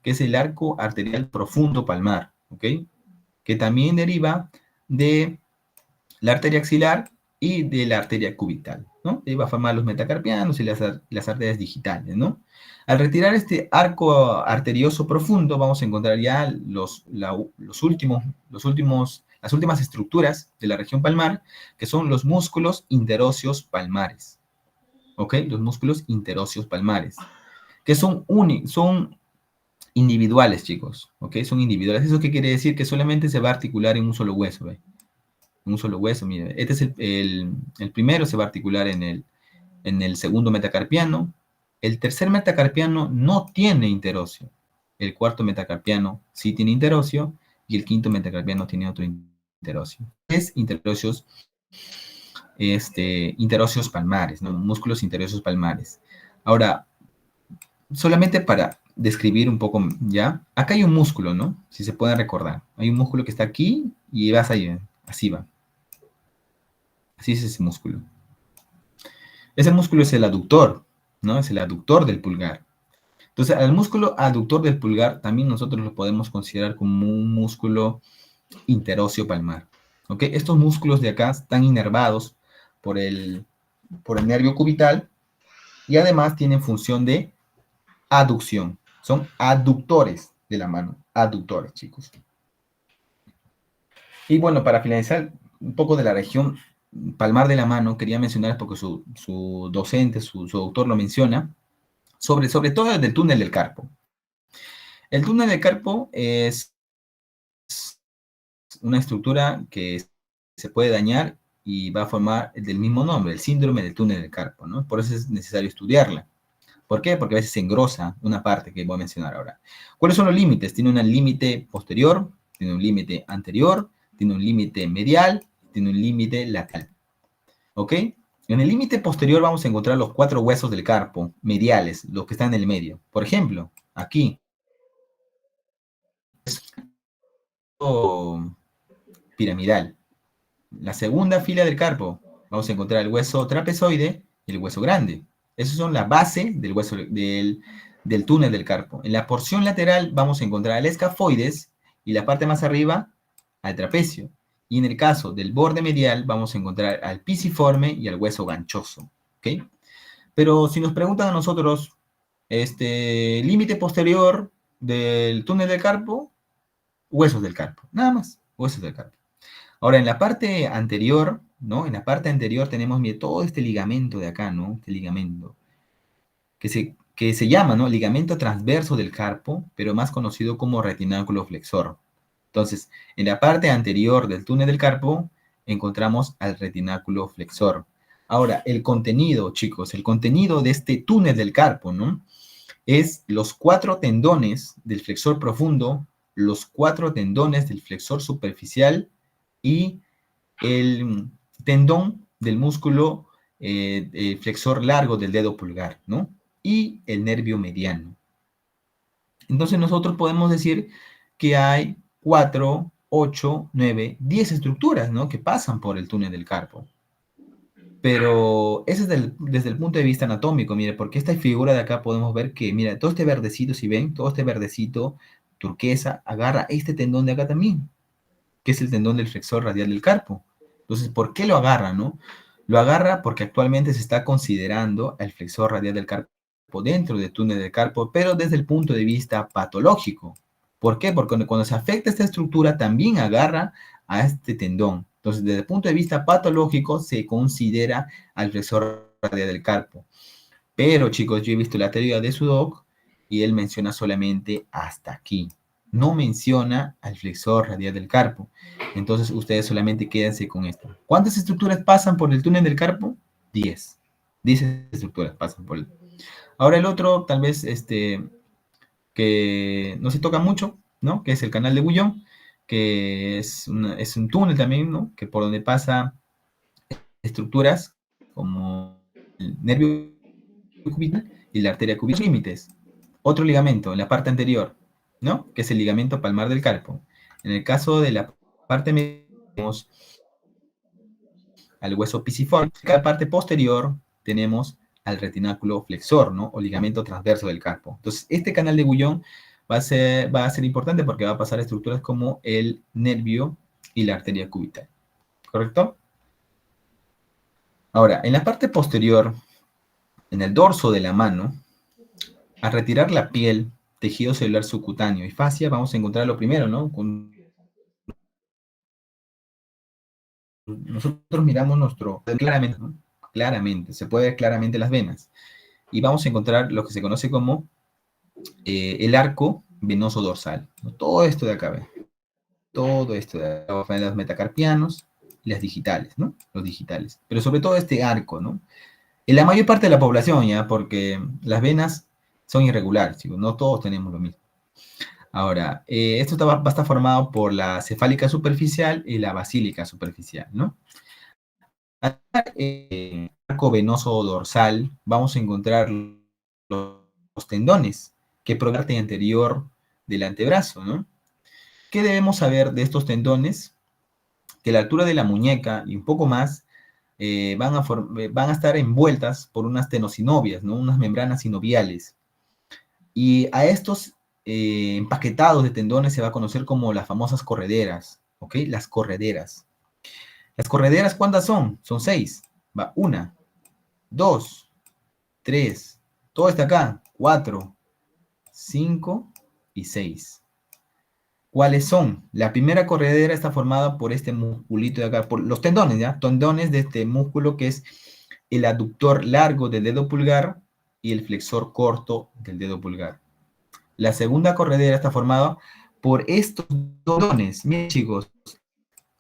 Speaker 1: que es el arco arterial profundo palmar, ¿ok? Que también deriva de la arteria axilar y de la arteria cubital, ¿no? Ahí va a formar los metacarpianos y las arterias digitales, ¿no? Al retirar este arco arterioso profundo, vamos a encontrar ya las últimas estructuras de la región palmar, que son los músculos interóseos palmares, ¿ok? Los músculos interóseos palmares, que son individuales, chicos, ¿ok? Son individuales. ¿Eso qué quiere decir? Que solamente se va a articular en un solo hueso, ¿ve? Un solo hueso, mire. Este es el primero, se va a articular en el segundo metacarpiano. El tercer metacarpiano no tiene interóseo. El cuarto metacarpiano sí tiene interóseo y el quinto metacarpiano tiene otro interóseo. Es interóseos palmares, ¿no? Músculos interóseos palmares. Ahora, solamente para describir un poco, ¿ya? Acá hay un músculo, ¿no? Si se puede recordar. Hay un músculo que está aquí y vas ahí, así va. Así es ese músculo. Ese músculo es el aductor, ¿no? Es el aductor del pulgar. Entonces, al músculo aductor del pulgar también nosotros lo podemos considerar como un músculo interóseo palmar. ¿Ok? Estos músculos de acá están inervados por el nervio cubital y además tienen función de aducción. Son aductores de la mano. Aductores, chicos. Y bueno, para finalizar un poco de la región palmar de la mano, quería mencionar porque su docente, su autor lo menciona, sobre todo del túnel del carpo. El túnel del carpo es una estructura que se puede dañar y va a formar el del mismo nombre, el síndrome del túnel del carpo, ¿no? Por eso es necesario estudiarla. ¿Por qué? Porque a veces se engrosa una parte que voy a mencionar ahora. ¿Cuáles son los límites? Tiene un límite posterior, tiene un límite anterior, tiene un límite medial, tiene un límite lateral. ¿Ok? En el límite posterior vamos a encontrar los 4 huesos del carpo mediales, los que están en el medio. Por ejemplo, aquí, piramidal. La segunda fila del carpo, vamos a encontrar el hueso trapezoide y el hueso grande. Esas son la base del hueso del túnel del carpo. En la porción lateral vamos a encontrar el escafoides y la parte más arriba al trapecio. Y en el caso del borde medial vamos a encontrar al pisiforme y al hueso ganchoso. ¿Ok? Pero si nos preguntan a nosotros, límite posterior del túnel del carpo, huesos del carpo. Nada más, huesos del carpo. Ahora, en la parte anterior, ¿no? En la parte anterior tenemos todo este ligamento de acá, ¿no? Este ligamento, que se llama, ¿no? Ligamento transverso del carpo, pero más conocido como retináculo flexor. Entonces, en la parte anterior del túnel del carpo encontramos al retináculo flexor. Ahora, el contenido, chicos, el contenido de este túnel del carpo, ¿no? Es los 4 tendones del flexor profundo, los 4 tendones del flexor superficial y el tendón del músculo flexor largo del dedo pulgar, ¿no? Y el nervio mediano. Entonces nosotros podemos decir que hay 4, 8, 9, 10 estructuras, ¿no? Que pasan por el túnel del carpo. Pero ese es desde el punto de vista anatómico, mire, porque esta figura de acá podemos ver que, mira, todo este verdecito, si ven, todo este verdecito turquesa agarra este tendón de acá también, que es el tendón del flexor radial del carpo. Entonces, ¿por qué lo agarra, no? Lo agarra porque actualmente se está considerando el flexor radial del carpo dentro del túnel del carpo, pero desde el punto de vista patológico. ¿Por qué? Porque cuando se afecta esta estructura también agarra a este tendón. Entonces, desde el punto de vista patológico se considera al flexor radial del carpo. Pero, chicos, yo he visto la teoría de Sudok y él menciona solamente hasta aquí. No menciona al flexor radial del carpo. Entonces, ustedes solamente quédense con esto. ¿Cuántas estructuras pasan por el túnel del carpo? 10. 10 estructuras pasan por él. Ahora el otro, tal vez, que no se toca mucho, ¿no? Que es el canal de Bouillon, que es un túnel también, ¿no? Que por donde pasa estructuras como el nervio cubital y la arteria cubital. Límites. Otro ligamento en la parte anterior, ¿no? Que es el ligamento palmar del carpo. En el caso de la parte media, tenemos al hueso pisiforme. En la parte posterior tenemos al retináculo flexor, ¿no? O ligamento transverso del carpo. Entonces, este canal de Bouillon va a ser importante porque va a pasar a estructuras como el nervio y la arteria cubital. ¿Correcto? Ahora, en la parte posterior, en el dorso de la mano, al retirar la piel, tejido celular subcutáneo y fascia, vamos a encontrar lo primero, ¿no? Nosotros miramos claramente, ¿no? Claramente, se puede ver claramente las venas. Y vamos a encontrar lo que se conoce como el arco venoso dorsal, ¿no? Todo esto de acá, ¿ven? Todo esto de acá, los metacarpianos y las digitales, ¿no? Los digitales. Pero sobre todo este arco, ¿no? En la mayor parte de la población, ¿ya? Porque las venas son irregulares, chicos, no todos tenemos lo mismo. Ahora, esto va a estar formado por la cefálica superficial y la basílica superficial, ¿no? Arco venoso dorsal, vamos a encontrar los tendones que provienen de la parte anterior del antebrazo, ¿no? ¿Qué debemos saber de estos tendones? Que a la altura de la muñeca y un poco más van a estar envueltas por unas tenosinovias, ¿no? Unas membranas sinoviales. Y a estos empaquetados de tendones se va a conocer como las famosas correderas, ¿ok? Las correderas. ¿Las correderas cuántas son? Son 6. Va, 1, 2, 3, todo está acá, 4, 5 y 6. ¿Cuáles son? La primera corredera está formada por este musculito de acá, por los tendones, ¿ya? Tendones de este músculo que es el aductor largo del dedo pulgar y el flexor corto del dedo pulgar. La segunda corredera está formada por estos tendones. Miren, chicos,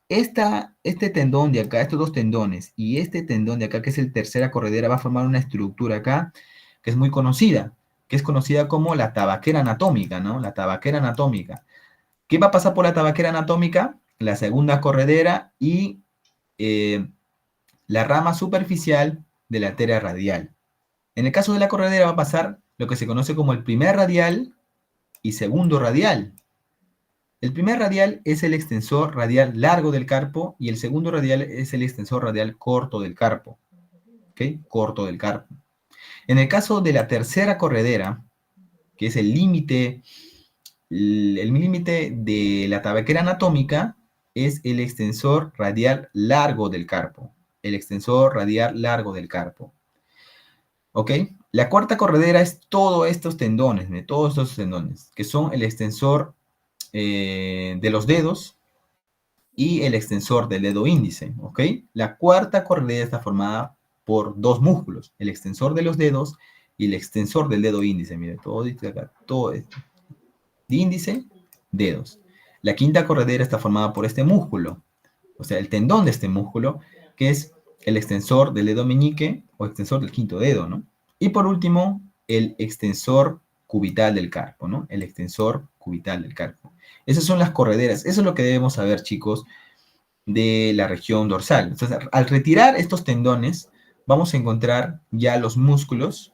Speaker 1: este tendón de acá, estos dos tendones y este tendón de acá, que es el tercera corredera, va a formar una estructura acá que es muy conocida, que es conocida como la tabaquera anatómica, ¿no? La tabaquera anatómica. ¿Qué va a pasar por la tabaquera anatómica? La segunda corredera y la rama superficial de la arteria radial. En el caso de la corredera va a pasar lo que se conoce como el primer radial y segundo radial. El primer radial es el extensor radial largo del carpo y el segundo radial es el extensor radial corto del carpo. ¿Ok? Corto del carpo. En el caso de la tercera corredera, que es el límite de la tabaquera anatómica, es el extensor radial largo del carpo. El extensor radial largo del carpo. ¿Ok? La cuarta corredera es todos estos tendones, que son el extensor de los dedos y el extensor del dedo índice, ¿ok? La cuarta corredera está formada por dos músculos, el extensor de los dedos y el extensor del dedo índice. Mire, todo esto acá, todo esto. Índice, dedos. La quinta corredera está formada por este músculo, o sea, el tendón de este músculo, que es el extensor del dedo meñique o extensor del quinto dedo, ¿no? Y por último, el extensor cubital del carpo, ¿no? El extensor cubital del carpo. Esas son las correderas. Eso es lo que debemos saber, chicos, de la región dorsal. Entonces, al retirar estos tendones, vamos a encontrar ya los músculos,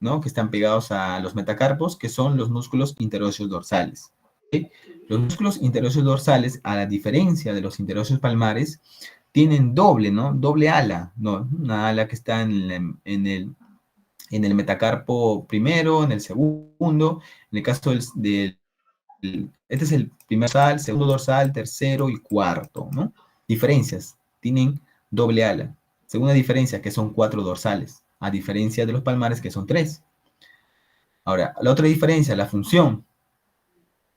Speaker 1: ¿no? Que están pegados a los metacarpos, que son los músculos interóseos dorsales. ¿Sí? Los músculos interóseos dorsales, a la diferencia de los interóseos palmares, tienen doble, ¿no? Doble ala, ¿no? Una ala que está en el metacarpo primero, en el segundo, en el caso este es el primer dorsal, segundo dorsal, tercero y cuarto, ¿no? Diferencias, tienen doble ala. Segunda diferencia, que son 4 dorsales, a diferencia de los palmares, que son 3. Ahora, la otra diferencia, la función.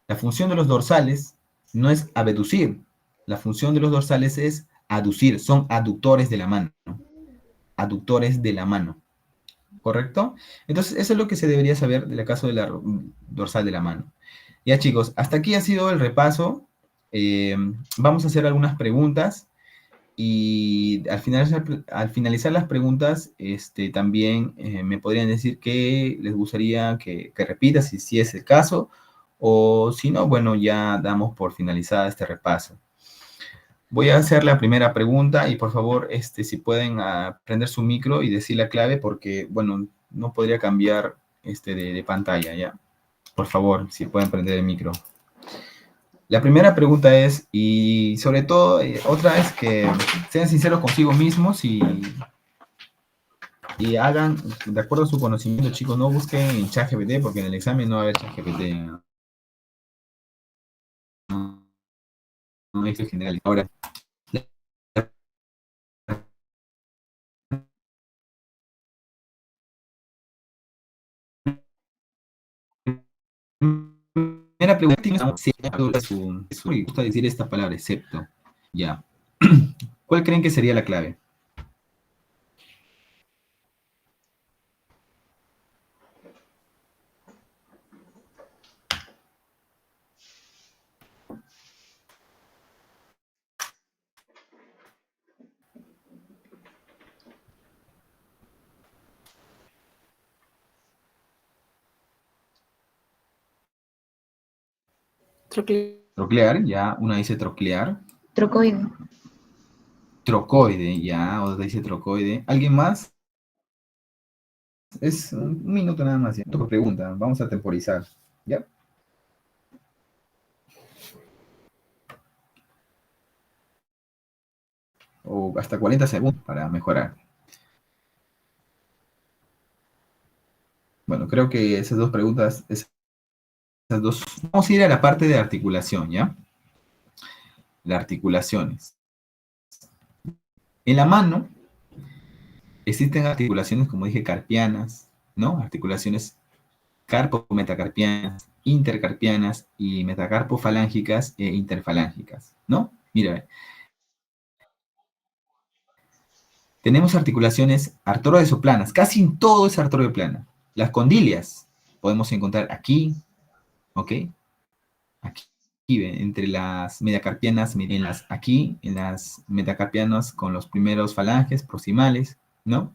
Speaker 1: La función de los dorsales no es abducir. La función de los dorsales es aducir. Son aductores de la mano. Aductores de la mano. ¿Correcto? Entonces, eso es lo que se debería saber del caso de la dorsal de la mano. Ya, chicos, hasta aquí ha sido el repaso. Vamos a hacer algunas preguntas. Y al finalizar las preguntas, también me podrían decir que les gustaría que repita si es el caso, o si no, bueno, ya damos por finalizada este repaso. Voy a hacer la primera pregunta y por favor, si pueden prender su micro y decir la clave, porque, bueno, no podría cambiar de pantalla, ¿ya? Por favor, si pueden prender el micro. La primera pregunta es, y sobre todo, otra es que sean sinceros consigo mismos y hagan, de acuerdo a su conocimiento, chicos, no busquen en ChatGPT, porque en el examen no va a haber ChatGPT. No es general. Ahora, la primera pregunta tiene me gusta decir esta palabra, excepto. Ya. ¿Cuál creen que sería la clave? Troclear, ya, una dice troclear.
Speaker 2: Trocoide.
Speaker 1: Trocoide, ya, otra dice trocoide. ¿Alguien más? Es un minuto nada más, ya. Pregunta, vamos a temporizar, ¿ya? O hasta 40 segundos para mejorar. Bueno, creo que esas dos preguntas, esas dos. Vamos a ir a la parte de articulación, ¿ya? Las articulaciones. En la mano existen articulaciones, como dije, carpianas, ¿no? Articulaciones carpo-metacarpianas intercarpianas y metacarpofalángicas e interfalángicas, ¿no? Mira, tenemos articulaciones artrodesoplanas, casi en todo es artrodeoplana. Las condilias podemos encontrar aquí, ¿ok? Aquí, entre las metacarpianas, en las metacarpianas con los primeros falanges proximales, ¿no?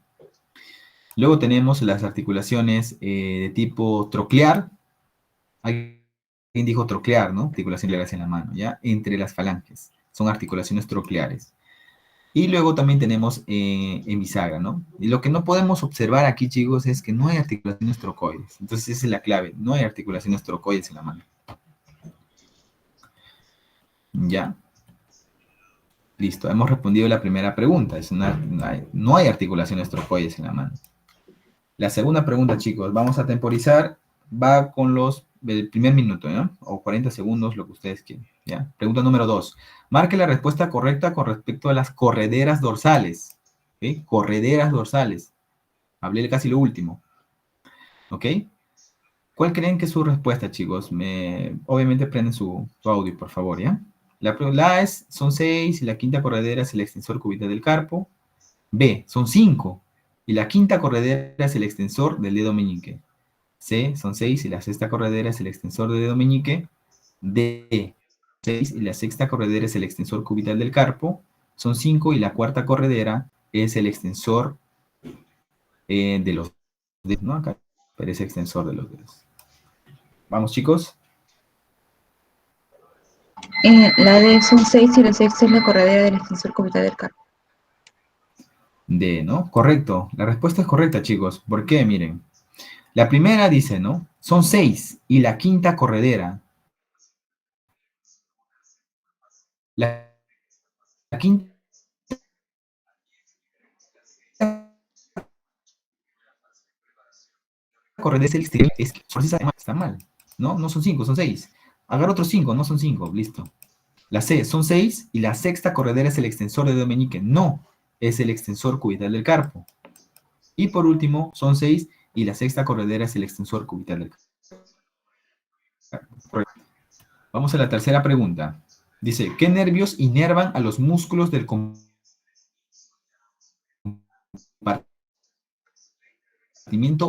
Speaker 1: Luego tenemos las articulaciones de tipo troclear. Alguien dijo troclear, ¿no? Articulaciones en la mano, ¿ya? Entre las falanges. Son articulaciones trocleares. Y luego también tenemos en bisagra, ¿no? Y lo que no podemos observar aquí, chicos, es que no hay articulaciones trocoides. Entonces esa es la clave. No hay articulaciones trocoides en la mano. ¿Ya? Listo. Hemos respondido la primera pregunta. No hay articulaciones trocoides en la mano. La segunda pregunta, chicos. Vamos a temporizar. Va con el primer minuto, ¿no? O 40 segundos, lo que ustedes quieran. ¿Ya? Pregunta número 2. Marque la respuesta correcta con respecto a las correderas dorsales. ¿Ok? Correderas dorsales. Hablé casi lo último. ¿Ok? ¿Cuál creen que es su respuesta, chicos? Obviamente prenden su audio, por favor, ¿ya? La A son 6 y la quinta corredera es el extensor cubital del carpo. B, son 5 y la quinta corredera es el extensor del dedo meñique. C, son 6 y la sexta corredera es el extensor del dedo meñique. D, 6 y la sexta corredera es el extensor cubital del carpo. Son 5 y la cuarta corredera es el extensor de los dedos, ¿no? Acá aparece extensor de los dedos. Vamos, chicos.
Speaker 2: La D son 6 y la sexta es la corredera del extensor cubital del carpo.
Speaker 1: D, ¿no? Correcto. La respuesta es correcta, chicos. ¿Por qué? Miren. La primera dice, ¿no? Son 6 y la quinta corredera. La quinta corredera es el exterior. Es que está mal. ¿No? No son 5, son 6. Agarra otros 5, no son 5. Listo. La C, son 6 y la sexta corredera es el extensor de dedo meñique. No, es el extensor cubital del carpo. Y por último, son 6 y la sexta corredera es el extensor cubital del carpo. Vamos a la tercera pregunta. Dice, ¿qué nervios inervan a los músculos del compartimiento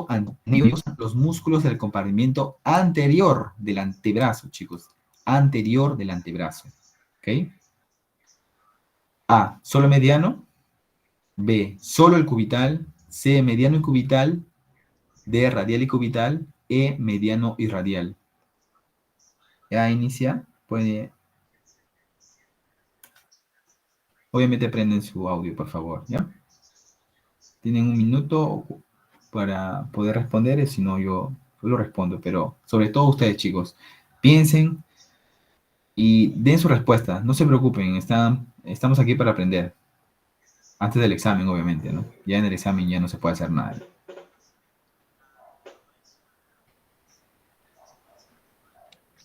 Speaker 1: anterior? Los músculos del compartimiento anterior del antebrazo, chicos. Anterior del antebrazo. ¿Ok? A, solo mediano. B, solo el cubital. C, mediano y cubital. D, radial y cubital. E, mediano y radial. Ya inicia. Obviamente prenden su audio, por favor. ¿Ya? Tienen un minuto para poder responder, si no yo lo respondo, pero sobre todo ustedes, chicos, piensen y den su respuesta, no se preocupen, estamos aquí para aprender, antes del examen, obviamente, ¿no? Ya en el examen ya no se puede hacer nada.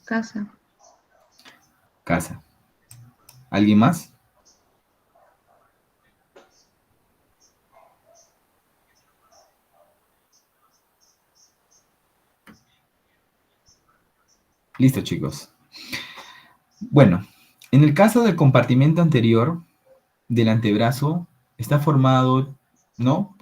Speaker 2: Casa.
Speaker 1: Casa. ¿Alguien más? Listo, chicos. Bueno, en el caso del compartimento anterior del antebrazo, está formado, ¿no?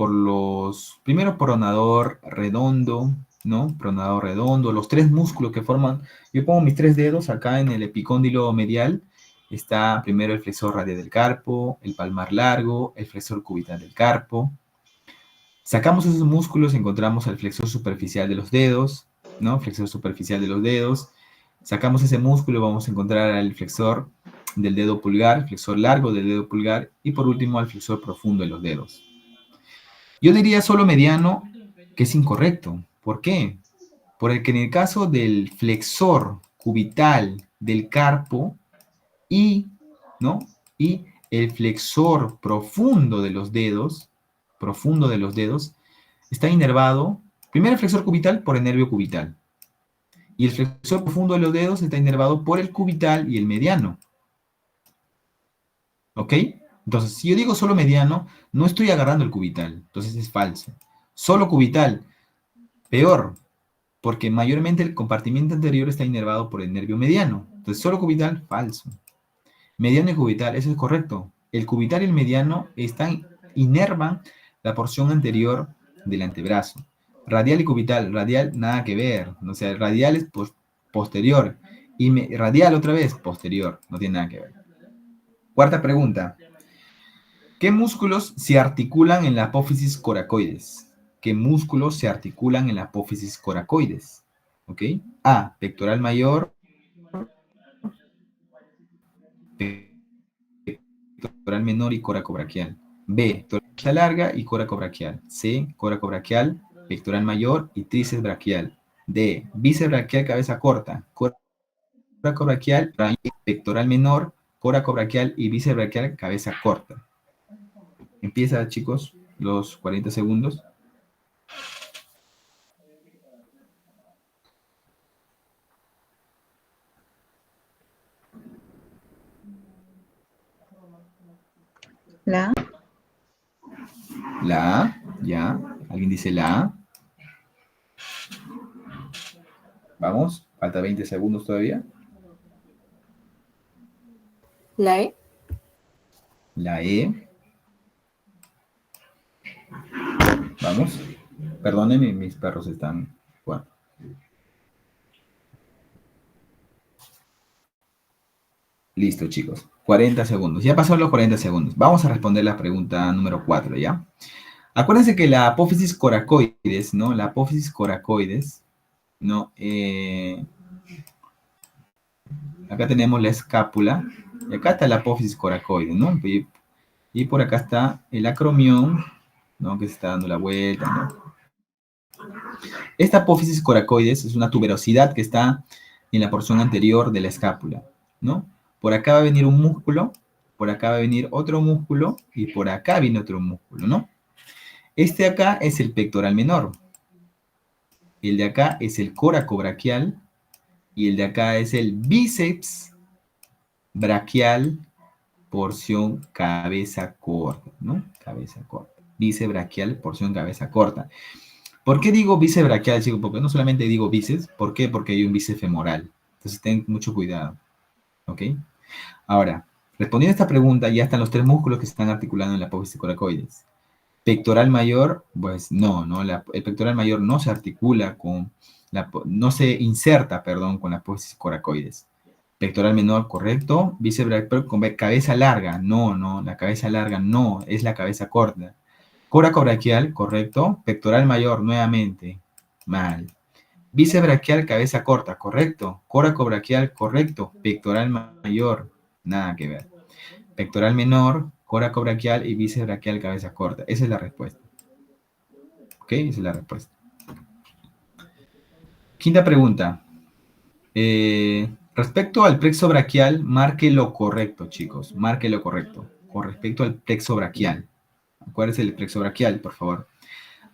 Speaker 1: Primero pronador redondo, ¿no? Pronador redondo, los tres músculos que forman, yo pongo mis tres dedos acá en el epicóndilo medial, está primero el flexor radial del carpo, el palmar largo, el flexor cubital del carpo. Sacamos esos músculos, encontramos el flexor superficial de los dedos, ¿no? Flexor superficial de los dedos. Sacamos ese músculo y vamos a encontrar al flexor del dedo pulgar, flexor largo del dedo pulgar y por último al flexor profundo de los dedos. Yo diría solo mediano, que es incorrecto. ¿Por qué? Porque en el caso del flexor cubital del carpo ¿no? Y el flexor profundo de los dedos, está inervado, primero el flexor cubital por el nervio cubital. Y el flexor profundo de los dedos está inervado por el cubital y el mediano. ¿Ok? Entonces, si yo digo solo mediano, no estoy agarrando el cubital. Entonces es falso. Solo cubital. Peor. Porque mayormente el compartimiento anterior está inervado por el nervio mediano. Entonces, solo cubital, falso. Mediano y cubital, eso es correcto. El cubital y el mediano inervan la porción anterior del antebrazo. Radial y cubital, radial nada que ver. O sea, el radial es posterior. Y radial otra vez, posterior. No tiene nada que ver. Cuarta pregunta. ¿Qué músculos se articulan en la apófisis coracoides? ¿Qué músculos se articulan en la apófisis coracoides? ¿Ok? A, pectoral mayor, pectoral menor y coracobraquial. B, pectoral larga y coracobraquial. C, coracobraquial, pectoral mayor y tríceps braquial. D, bíceps braquial, cabeza corta, coracobraquial, pectoral menor, coracobraquial y bíceps braquial, cabeza corta. Empieza, chicos, los 40 segundos.
Speaker 2: La
Speaker 1: La A, ya. ¿Alguien dice la A? Vamos, falta 20 segundos todavía.
Speaker 3: La E.
Speaker 1: La E. Vamos. Perdónenme, mis perros están jugando. Listo, chicos. 40 segundos. Ya pasaron los 40 segundos. Vamos a responder la pregunta número 4, ¿ya? Acuérdense que la apófisis coracoides, ¿no? La apófisis coracoides, ¿no? Acá tenemos la escápula. Y acá está la apófisis coracoide, ¿no? Y por acá está el acromión, ¿no? Que se está dando la vuelta, ¿no? Esta apófisis coracoides es una tuberosidad que está en la porción anterior de la escápula, ¿no? Por acá va a venir un músculo, por acá va a venir otro músculo y por acá viene otro músculo, ¿no? Este de acá es el pectoral menor, el de acá es el coracobraquial y el de acá es el bíceps braquial, porción cabeza corta, ¿no? Cabeza corta. Bíceps braquial, porción cabeza corta. ¿Por qué digo bíceps braquial, chicos? Porque no solamente digo bíceps, ¿por qué? Porque hay un bíceps femoral. Entonces ten mucho cuidado, ¿ok? Ahora, respondiendo a esta pregunta, ya están los tres músculos que se están articulando en la apófisis coracoides. Pectoral mayor, pues no, el pectoral mayor no se articula no se inserta, perdón, con la apófisis coracoides. Pectoral menor, correcto. Bíceps braquial con cabeza larga, no, la cabeza larga no, es la cabeza corta. Coracobraquial, correcto. Pectoral mayor, nuevamente, mal. Bíceps braquial, cabeza corta, correcto. Coracobraquial, correcto. Pectoral mayor, nada que ver. Pectoral menor, coracobraquial y bíceps braquial, cabeza corta. Esa es la respuesta. ¿Ok? Esa es la respuesta. Quinta pregunta. Respecto al plexo braquial, marque lo correcto, chicos. Marque lo correcto. Con respecto al plexo braquial. Acuérdense del plexo braquial, por favor.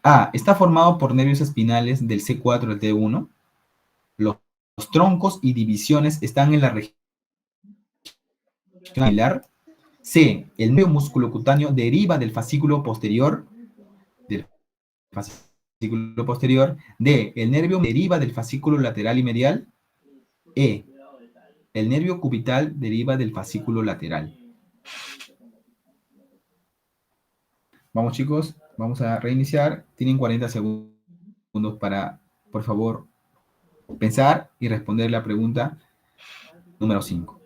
Speaker 1: A. Está formado por nervios espinales del C4 al T1. Los troncos y divisiones están en la región axilar. C. El nervio musculocutáneo deriva del fascículo posterior. D. El nervio deriva del fascículo lateral y medial. E. El nervio cubital deriva del fascículo lateral. Vamos, chicos, vamos a reiniciar. Tienen 40 segundos para, por favor, pensar y responder la pregunta número 5.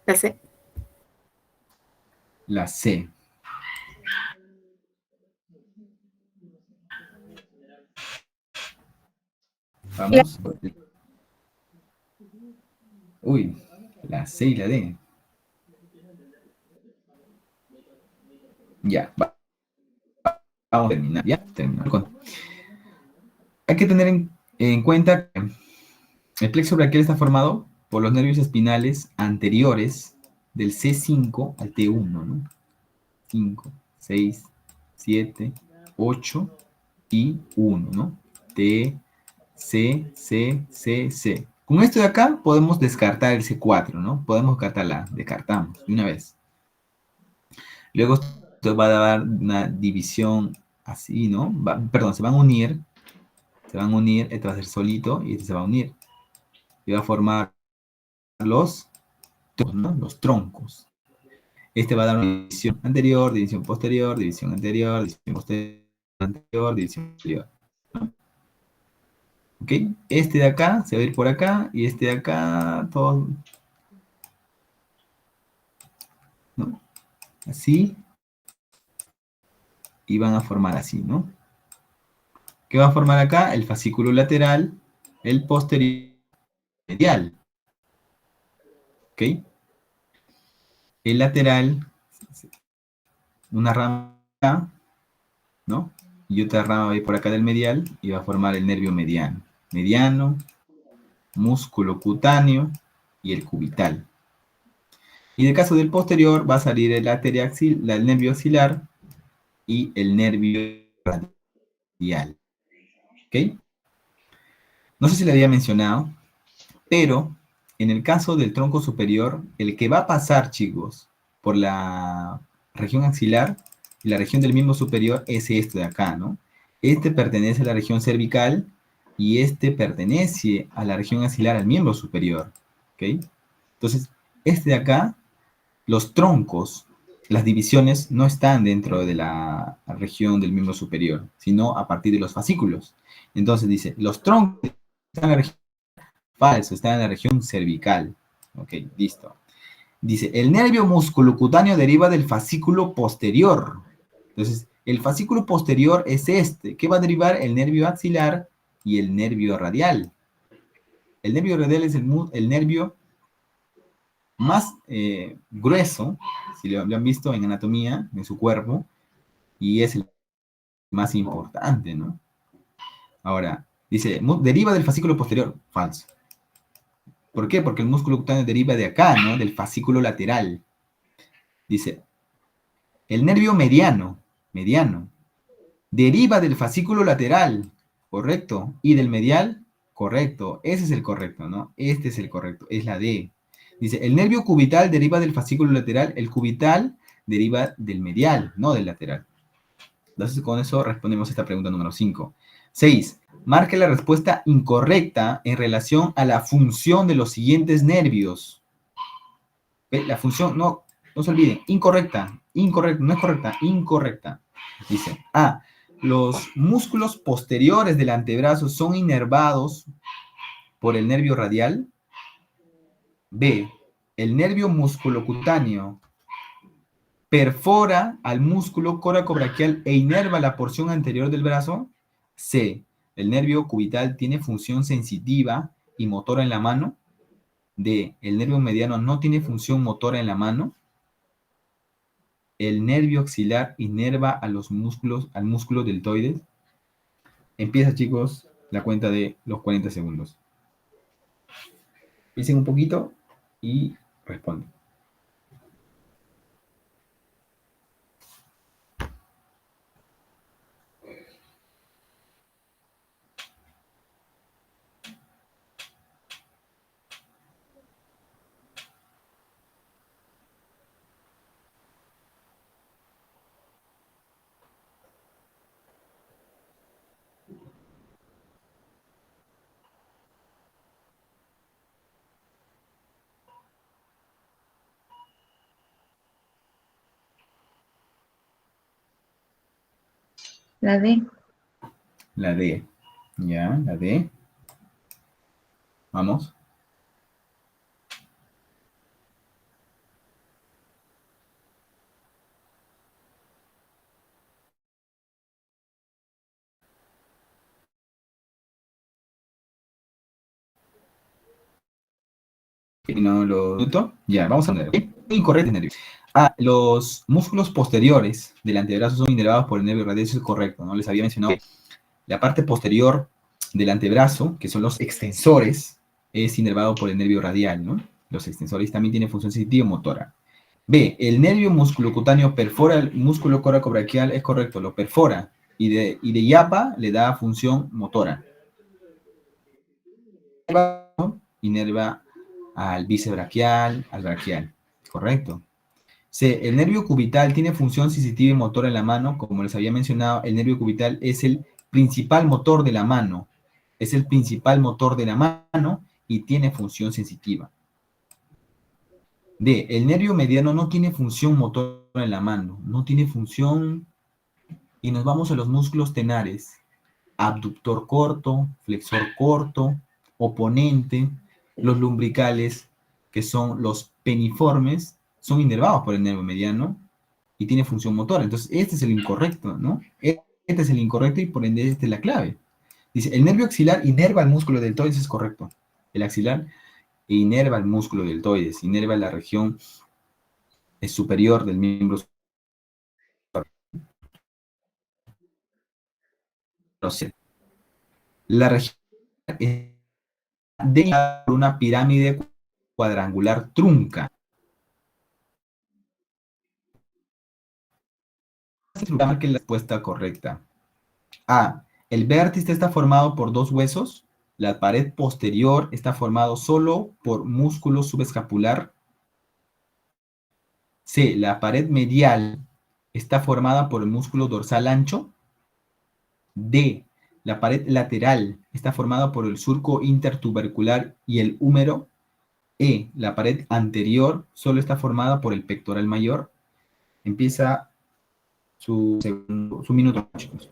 Speaker 3: La C.
Speaker 1: La C. Vamos. Uy, la C y la D. Ya, vamos a terminar. Ya, terminamos. Hay que tener en cuenta que el plexo braquial está formado por los nervios espinales anteriores del C5 al T1, ¿no? 5, 6, 7, 8 y 1, ¿no? T, C, C, C, C. Con esto de acá podemos descartar el C4, ¿no? Podemos descartarla, descartamos de una vez. Luego esto va a dar una división así, ¿no? Perdón, se van a unir, este va a ser solito y este se va a unir. Y va a formar los, ¿no? Los troncos. Este va a dar una división anterior, división posterior, división anterior, división posterior, anterior, división posterior. ¿No? ¿Ok? Este de acá se va a ir por acá y este de acá, todo, ¿no? Así. Y van a formar así, ¿no? ¿Qué va a formar acá? El fascículo lateral, el posterior, medial. ¿Ok? El lateral, una rama, ¿no? Y otra rama va a ir por acá del medial y va a formar el nervio mediano. Mediano, músculo cutáneo y el cubital. Y en el caso del posterior va a salir el nervio axilar y el nervio radial. ¿Ok? No sé si le había mencionado, pero en el caso del tronco superior, el que va a pasar, chicos, por la región axilar y la región del miembro superior es este de acá, ¿no? Este pertenece a la región cervical y este pertenece a la región axilar, al miembro superior, ¿ok? Entonces, este de acá, los troncos, las divisiones no están dentro de la región del miembro superior, sino a partir de los fascículos. Entonces dice, los troncos están en la región falso, está en la región cervical. Ok, listo. Dice, el nervio musculocutáneo deriva del fascículo posterior. Entonces, el fascículo posterior es este. ¿Qué va a derivar? El nervio axilar y el nervio radial. El nervio radial es el nervio más grueso, si lo han visto en anatomía, en su cuerpo, y es el más importante, ¿no? Ahora, dice, deriva del fascículo posterior. Falso. ¿Por qué? Porque el músculo cutáneo deriva de acá, ¿no? Del fascículo lateral. Dice, el nervio mediano, deriva del fascículo lateral, correcto, y del medial, correcto. Ese es el correcto, ¿no? Este es el correcto, es la D. Dice, el nervio cubital deriva del fascículo lateral, el cubital deriva del medial, no del lateral. Entonces, con eso respondemos esta pregunta número 5. 6. Marque la respuesta incorrecta en relación a la función de los siguientes nervios. ¿Ve? La función, no se olviden, incorrecta, no es correcta, incorrecta. Dice, A, los músculos posteriores del antebrazo son inervados por el nervio radial. B, el nervio musculocutáneo perfora al músculo coracobraquial e inerva la porción anterior del brazo. C, el nervio cubital tiene función sensitiva y motora en la mano. D, el nervio mediano no tiene función motora en la mano. El nervio axilar inerva a los músculos, al músculo deltoides. Empieza, chicos, la cuenta de los 40 segundos. Piensen un poquito y responden.
Speaker 2: La D.
Speaker 1: La D. Ya, la D. Vamos. No lo noto. Ya, vamos a ver. Incorrecto, nervio. Ah, los músculos posteriores del antebrazo son inervados por el nervio radial. Eso es correcto, ¿no? Les había mencionado que la parte posterior del antebrazo, que son los extensores, es inervado por el nervio radial, ¿no? Los extensores también tienen función sensitiva y motora. B, el nervio musculocutáneo perfora el músculo coracobraquial, es correcto, lo perfora, y de yapa le da función motora. Inerva al bíceps braquial, al braquial, correcto. C, el nervio cubital tiene función sensitiva y motora en la mano, como les había mencionado, el nervio cubital es el principal motor de la mano, es el principal motor de la mano y tiene función sensitiva. D, el nervio mediano no tiene función motora en la mano, no tiene función, y nos vamos a los músculos tenares, abductor corto, flexor corto, oponente, los lumbricales, que son los peniformes, son inervados por el nervio mediano y tiene función motora. Entonces, este es el incorrecto, ¿no? Este es el incorrecto y por ende esta es la clave. Dice, el nervio axilar inerva el músculo deltoides, es correcto. El axilar inerva el músculo deltoides, inerva la región superior del miembro superior. La región es de una pirámide cuadrangular trunca. Marque la respuesta correcta. A. El vértice está formado por dos huesos. La pared posterior está formado solo por músculo subescapular. C. La pared medial está formada por el músculo dorsal ancho. D. La pared lateral está formada por el surco intertubercular y el húmero. E. La pared anterior solo está formada por el pectoral mayor. Empieza su minuto, chicos.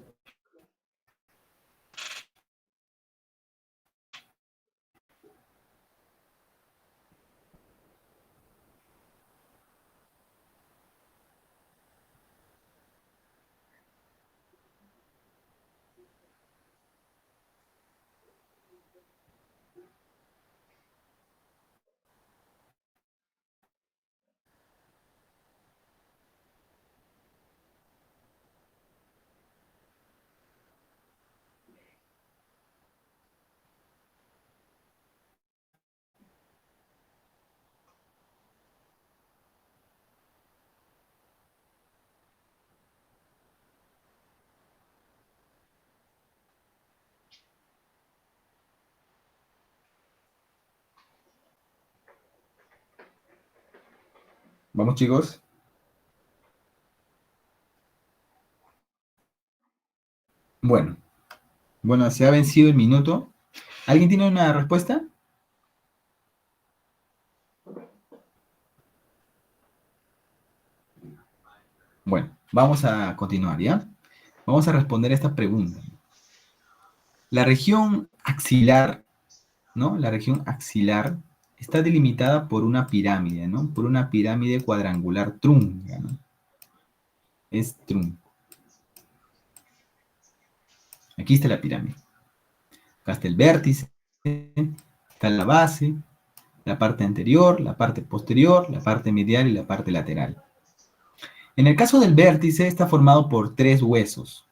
Speaker 1: Vamos, chicos. Bueno, se ha vencido el minuto. ¿Alguien tiene una respuesta? Bueno, vamos a continuar, ¿ya? Vamos a responder esta pregunta. La región axilar, ¿no? La región axilar está delimitada por una pirámide, ¿no? Por una pirámide cuadrangular trunca, ¿no? Es trunco. Aquí está la pirámide. Acá está el vértice, está la base, la parte anterior, la parte posterior, la parte medial y la parte lateral. En el caso del vértice está formado por tres huesos.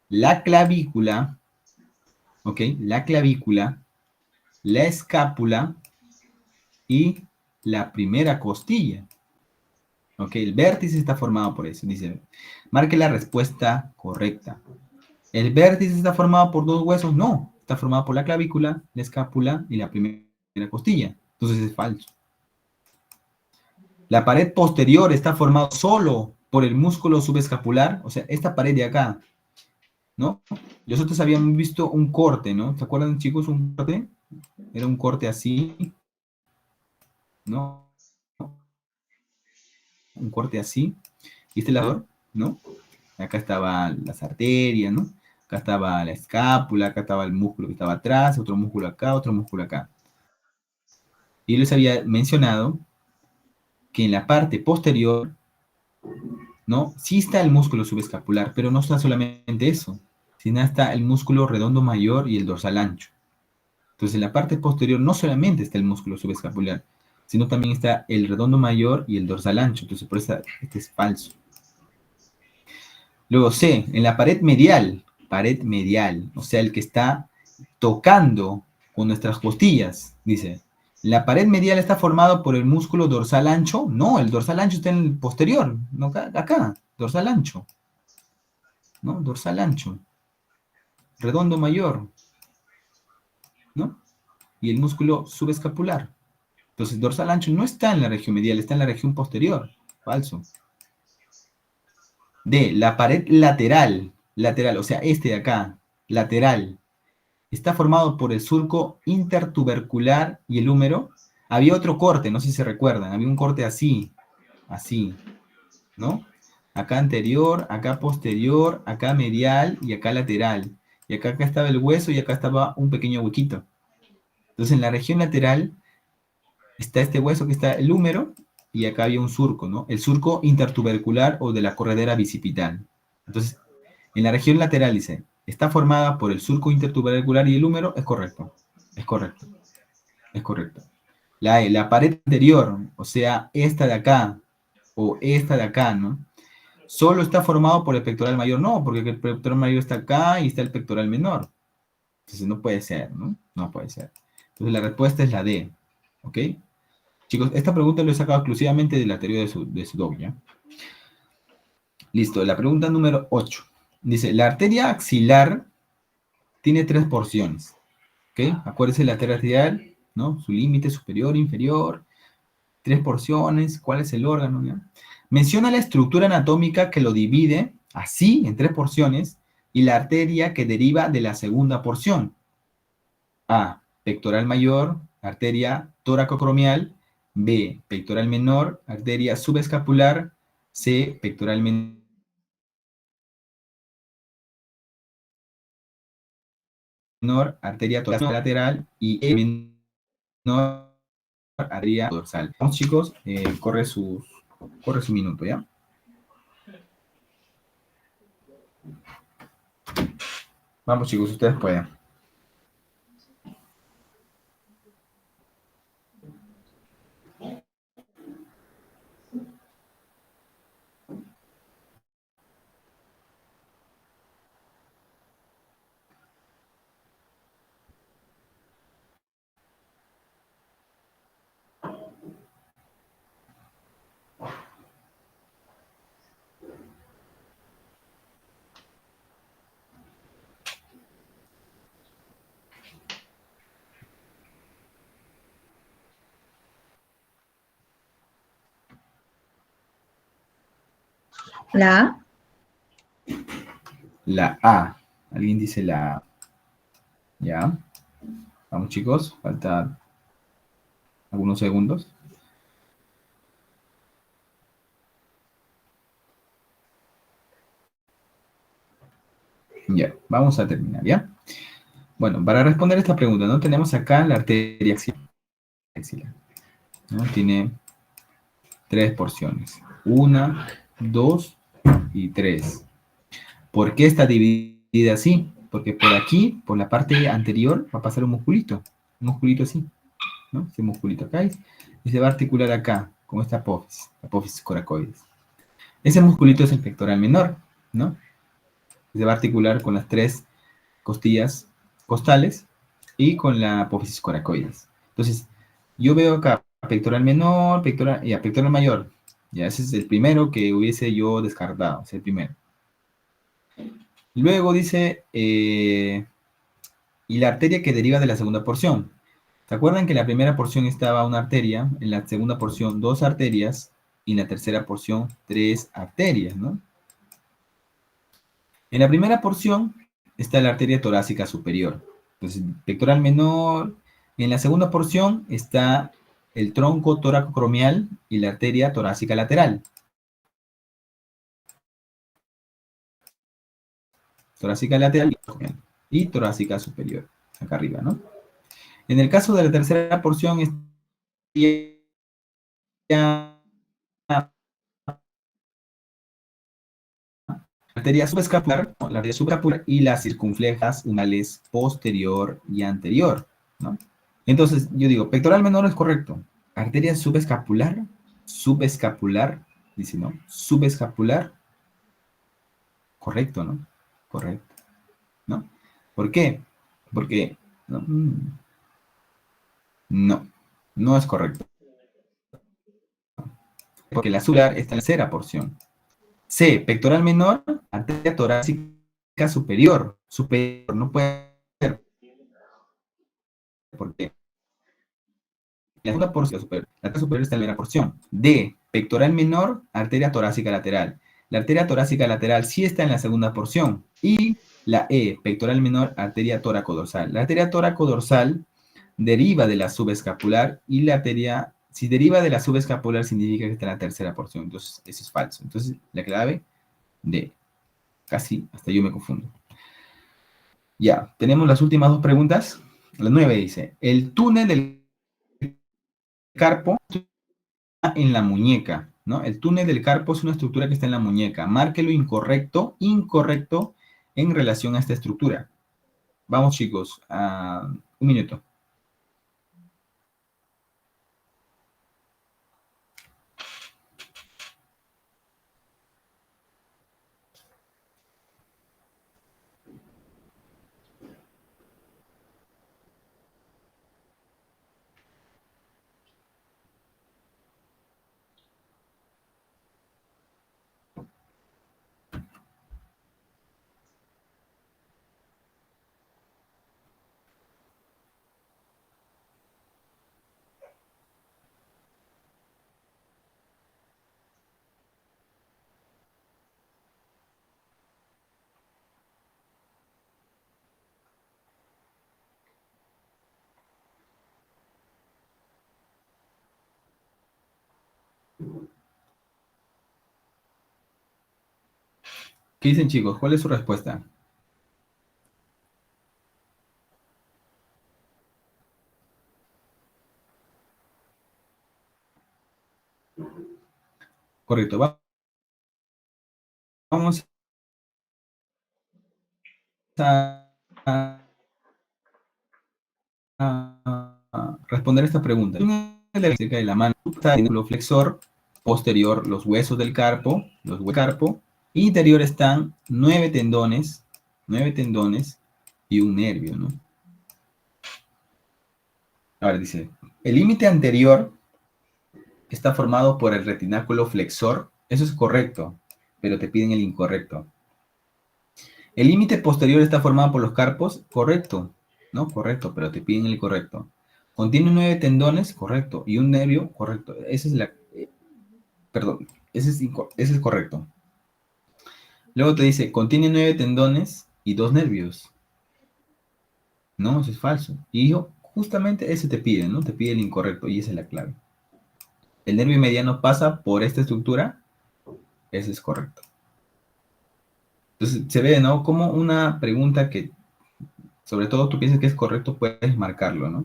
Speaker 1: La clavícula, ¿ok? La clavícula, la escápula y la primera costilla. ¿Ok? El vértice está formado por eso. Dice, marque la respuesta correcta. ¿El vértice está formado por dos huesos? No. Está formado por la clavícula, la escápula y la primera costilla. Entonces es falso. La pared posterior está formada solo por el músculo subescapular. O sea, esta pared de acá, ¿no? Nosotros habíamos visto un corte, ¿no? ¿Se acuerdan, chicos? Un corte. Era un corte así, ¿no? Un corte así. ¿Y este lado? ¿No? Acá estaban las arterias, ¿no? Acá estaba la escápula, acá estaba el músculo que estaba atrás, otro músculo acá, otro músculo acá. Y yo les había mencionado que en la parte posterior, ¿no? Sí está el músculo subescapular, pero no está solamente eso, sino está el músculo redondo mayor y el dorsal ancho. Entonces, en la parte posterior no solamente está el músculo subescapular, sino también está el redondo mayor y el dorsal ancho. Entonces, por eso este es falso. Luego C, en la pared medial, o sea, el que está tocando con nuestras costillas, dice. ¿La pared medial está formada por el músculo dorsal ancho? No, el dorsal ancho está en el posterior, no acá, dorsal ancho, ¿no? Dorsal ancho, redondo mayor, ¿no? Y el músculo subescapular. Entonces, dorsal ancho no está en la región medial, está en la región posterior. Falso. D, la pared lateral, o sea, este de acá, lateral, está formado por el surco intertubercular y el húmero. Había otro corte, no sé si se recuerdan, había un corte así, ¿no? Acá anterior, acá posterior, acá medial y acá lateral. Y acá estaba el hueso y acá estaba un pequeño huequito. Entonces, en la región lateral está este hueso que está el húmero y acá había un surco, ¿no? El surco intertubercular o de la corredera bicipital. Entonces, en la región lateral dice, está formada por el surco intertubercular y el húmero, es correcto. Es correcto. Es correcto. La E, la pared anterior, o sea, esta de acá o esta de acá, ¿no? Solo está formado por el pectoral mayor, no, porque el pectoral mayor está acá y está el pectoral menor. Entonces no puede ser, ¿no? No puede ser. Entonces la respuesta es la D, ¿ok? Chicos, esta pregunta lo he sacado exclusivamente de la teoría de Sudoku, ¿ya? Listo, la pregunta número 8. Dice, la arteria axilar tiene 3 porciones, ¿ok? Acuérdense la arteria axilar, ¿no? Su límite superior, inferior, 3 porciones, ¿cuál es el órgano? ¿Ya? Menciona la estructura anatómica que lo divide así, en 3 porciones, y la arteria que deriva de la segunda porción. A, pectoral mayor, arteria tóraco-acromial. B, pectoral menor, arteria subescapular. C, pectoral menor, arteria torácica lateral. Y E, menor, arteria dorsal. Vamos, chicos, corre su minuto, ¿ya? Vamos, chicos, ustedes pueden.
Speaker 2: La A.
Speaker 1: La A. ¿Alguien dice la A? ¿Ya? Vamos, chicos, falta algunos segundos. Ya, vamos a terminar, ¿ya? Bueno, para responder esta pregunta, ¿no? Tenemos acá la arteria axilar, ¿no? Tiene 3 porciones. 1, 2 y 3. ¿Por qué está dividida así? Porque por aquí, por la parte anterior, va a pasar un musculito así, ¿no? Este musculito acá y se va a articular acá, con esta apófisis coracoides. Ese musculito es el pectoral menor, ¿no? Se va a articular con las 3 costillas costales y con la apófisis coracoides. Entonces, yo veo acá pectoral menor, pectoral mayor. Ya, ese es el primero que hubiese yo descartado, es el primero. Luego dice, y la arteria que deriva de la segunda porción. ¿Se acuerdan que en la primera porción estaba una arteria, en la segunda porción 2 arterias, y en la tercera porción 3 arterias, ¿no? En la primera porción está la arteria torácica superior. Entonces, pectoral menor. En la segunda porción está el tronco tóraco-acromial y la arteria torácica lateral. Torácica lateral y torácica superior. Acá arriba, ¿no? En el caso de la tercera porción estaría la arteria subescapular y las circunflejas umbilical posterior y anterior, ¿no? Entonces, yo digo, pectoral menor es correcto. Arteria subescapular, dice, ¿no? Subescapular, correcto, ¿no? Correcto, ¿no? ¿Por qué? Porque No, no, no es correcto. Porque la sular está en la tercera porción. C, pectoral menor, arteria torácica superior. Superior, no puede ser. Porque la segunda porción superior, la arteria superior está en la primera porción. D, pectoral menor, arteria torácica lateral. La arteria torácica lateral sí está en la segunda porción. Y la E, pectoral menor, arteria tóraco-dorsal. La arteria tóraco-dorsal deriva de la subescapular y la arteria, si deriva de la subescapular significa que está en la tercera porción. Entonces, eso es falso. Entonces, la clave D. Casi, hasta yo me confundo. Ya, tenemos las últimas dos preguntas. La 9 dice, el túnel del carpo está en la muñeca, ¿no? El túnel del carpo es una estructura que está en la muñeca. Márquelo incorrecto en relación a esta estructura. Vamos, chicos, a un minuto. ¿Qué dicen, chicos? ¿Cuál es su respuesta? Correcto. Vamos a responder esta pregunta. Cerca de la mano está el músculo flexor, posterior los huesos del carpo, interior están 9 tendones y un nervio, ¿no? Ahora dice, el límite anterior está formado por el retináculo flexor, eso es correcto, pero te piden el incorrecto. El límite posterior está formado por los carpos, correcto, ¿no? Correcto, pero te piden el correcto. Contiene 9 tendones, correcto, y un nervio, correcto. Esa es la, perdón, ese es correcto. Luego te dice, contiene 9 tendones y 2 nervios. No, eso es falso. Y justamente ese te pide, ¿no? Te pide el incorrecto y esa es la clave. El nervio mediano pasa por esta estructura, ese es correcto. Entonces se ve, ¿no? Como una pregunta que, sobre todo tú piensas que es correcto, puedes marcarlo, ¿no?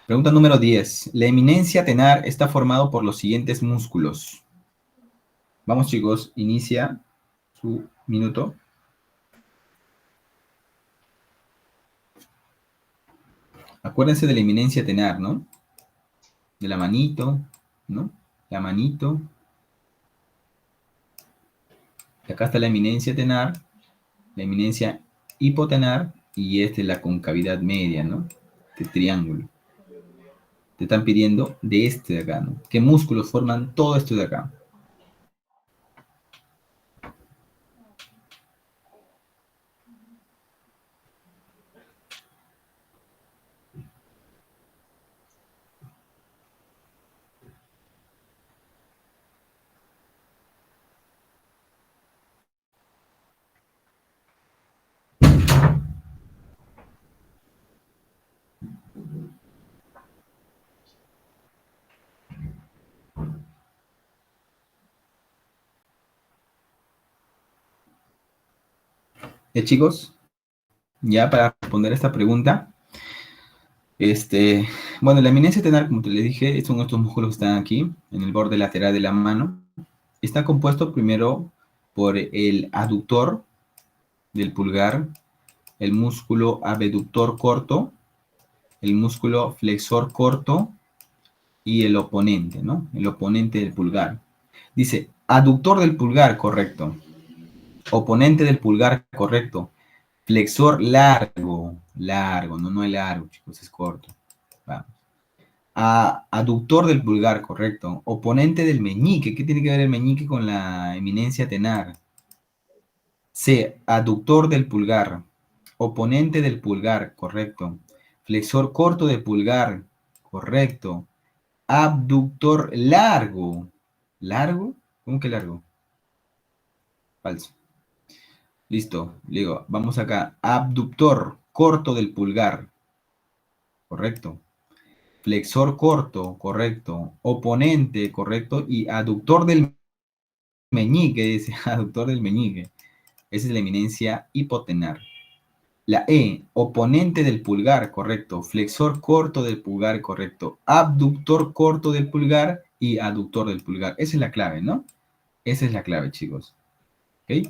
Speaker 1: Pregunta número 10. La eminencia tenar está formado por los siguientes músculos. Vamos, chicos, inicia su minuto. Acuérdense de la eminencia tenar, ¿no? De la manito, ¿no? La manito. Y acá está la eminencia tenar, la eminencia hipotenar y esta es la concavidad media, ¿no? Este triángulo. Te están pidiendo de este de acá, ¿no? ¿Qué músculos forman todo esto de acá? Chicos, ya para responder esta pregunta, bueno, la eminencia tenar, como te les dije, son estos músculos que están aquí, en el borde lateral de la mano. Está compuesto primero por el aductor del pulgar, el músculo abductor corto, el músculo flexor corto y el oponente, ¿no? El oponente del pulgar. Dice, aductor del pulgar, correcto. Oponente del pulgar, correcto. Flexor largo, largo, no es largo, chicos, es corto. Vamos. Aductor del pulgar, correcto. Oponente del meñique. ¿Qué tiene que ver el meñique con la eminencia tenar? C. Aductor del pulgar. Oponente del pulgar, correcto. Flexor corto del pulgar, correcto. Abductor largo. ¿Largo? ¿Cómo que largo? Falso. Listo. Digo, vamos acá. Abductor corto del pulgar, correcto. Flexor corto, correcto. Oponente, correcto. Y aductor del meñique, dice, aductor del meñique. Esa es la eminencia hipotenar. La E, oponente del pulgar, correcto. Flexor corto del pulgar, correcto. Abductor corto del pulgar y aductor del pulgar. Esa es la clave, ¿no? Esa es la clave, chicos. ¿Ok?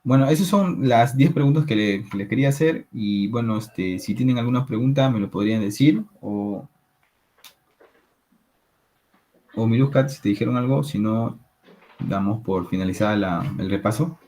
Speaker 1: Bueno, esas son las 10 preguntas que le quería hacer. Y bueno, si tienen alguna pregunta, me lo podrían decir. O Miluzcat, si te dijeron algo, si no, damos por finalizada el repaso.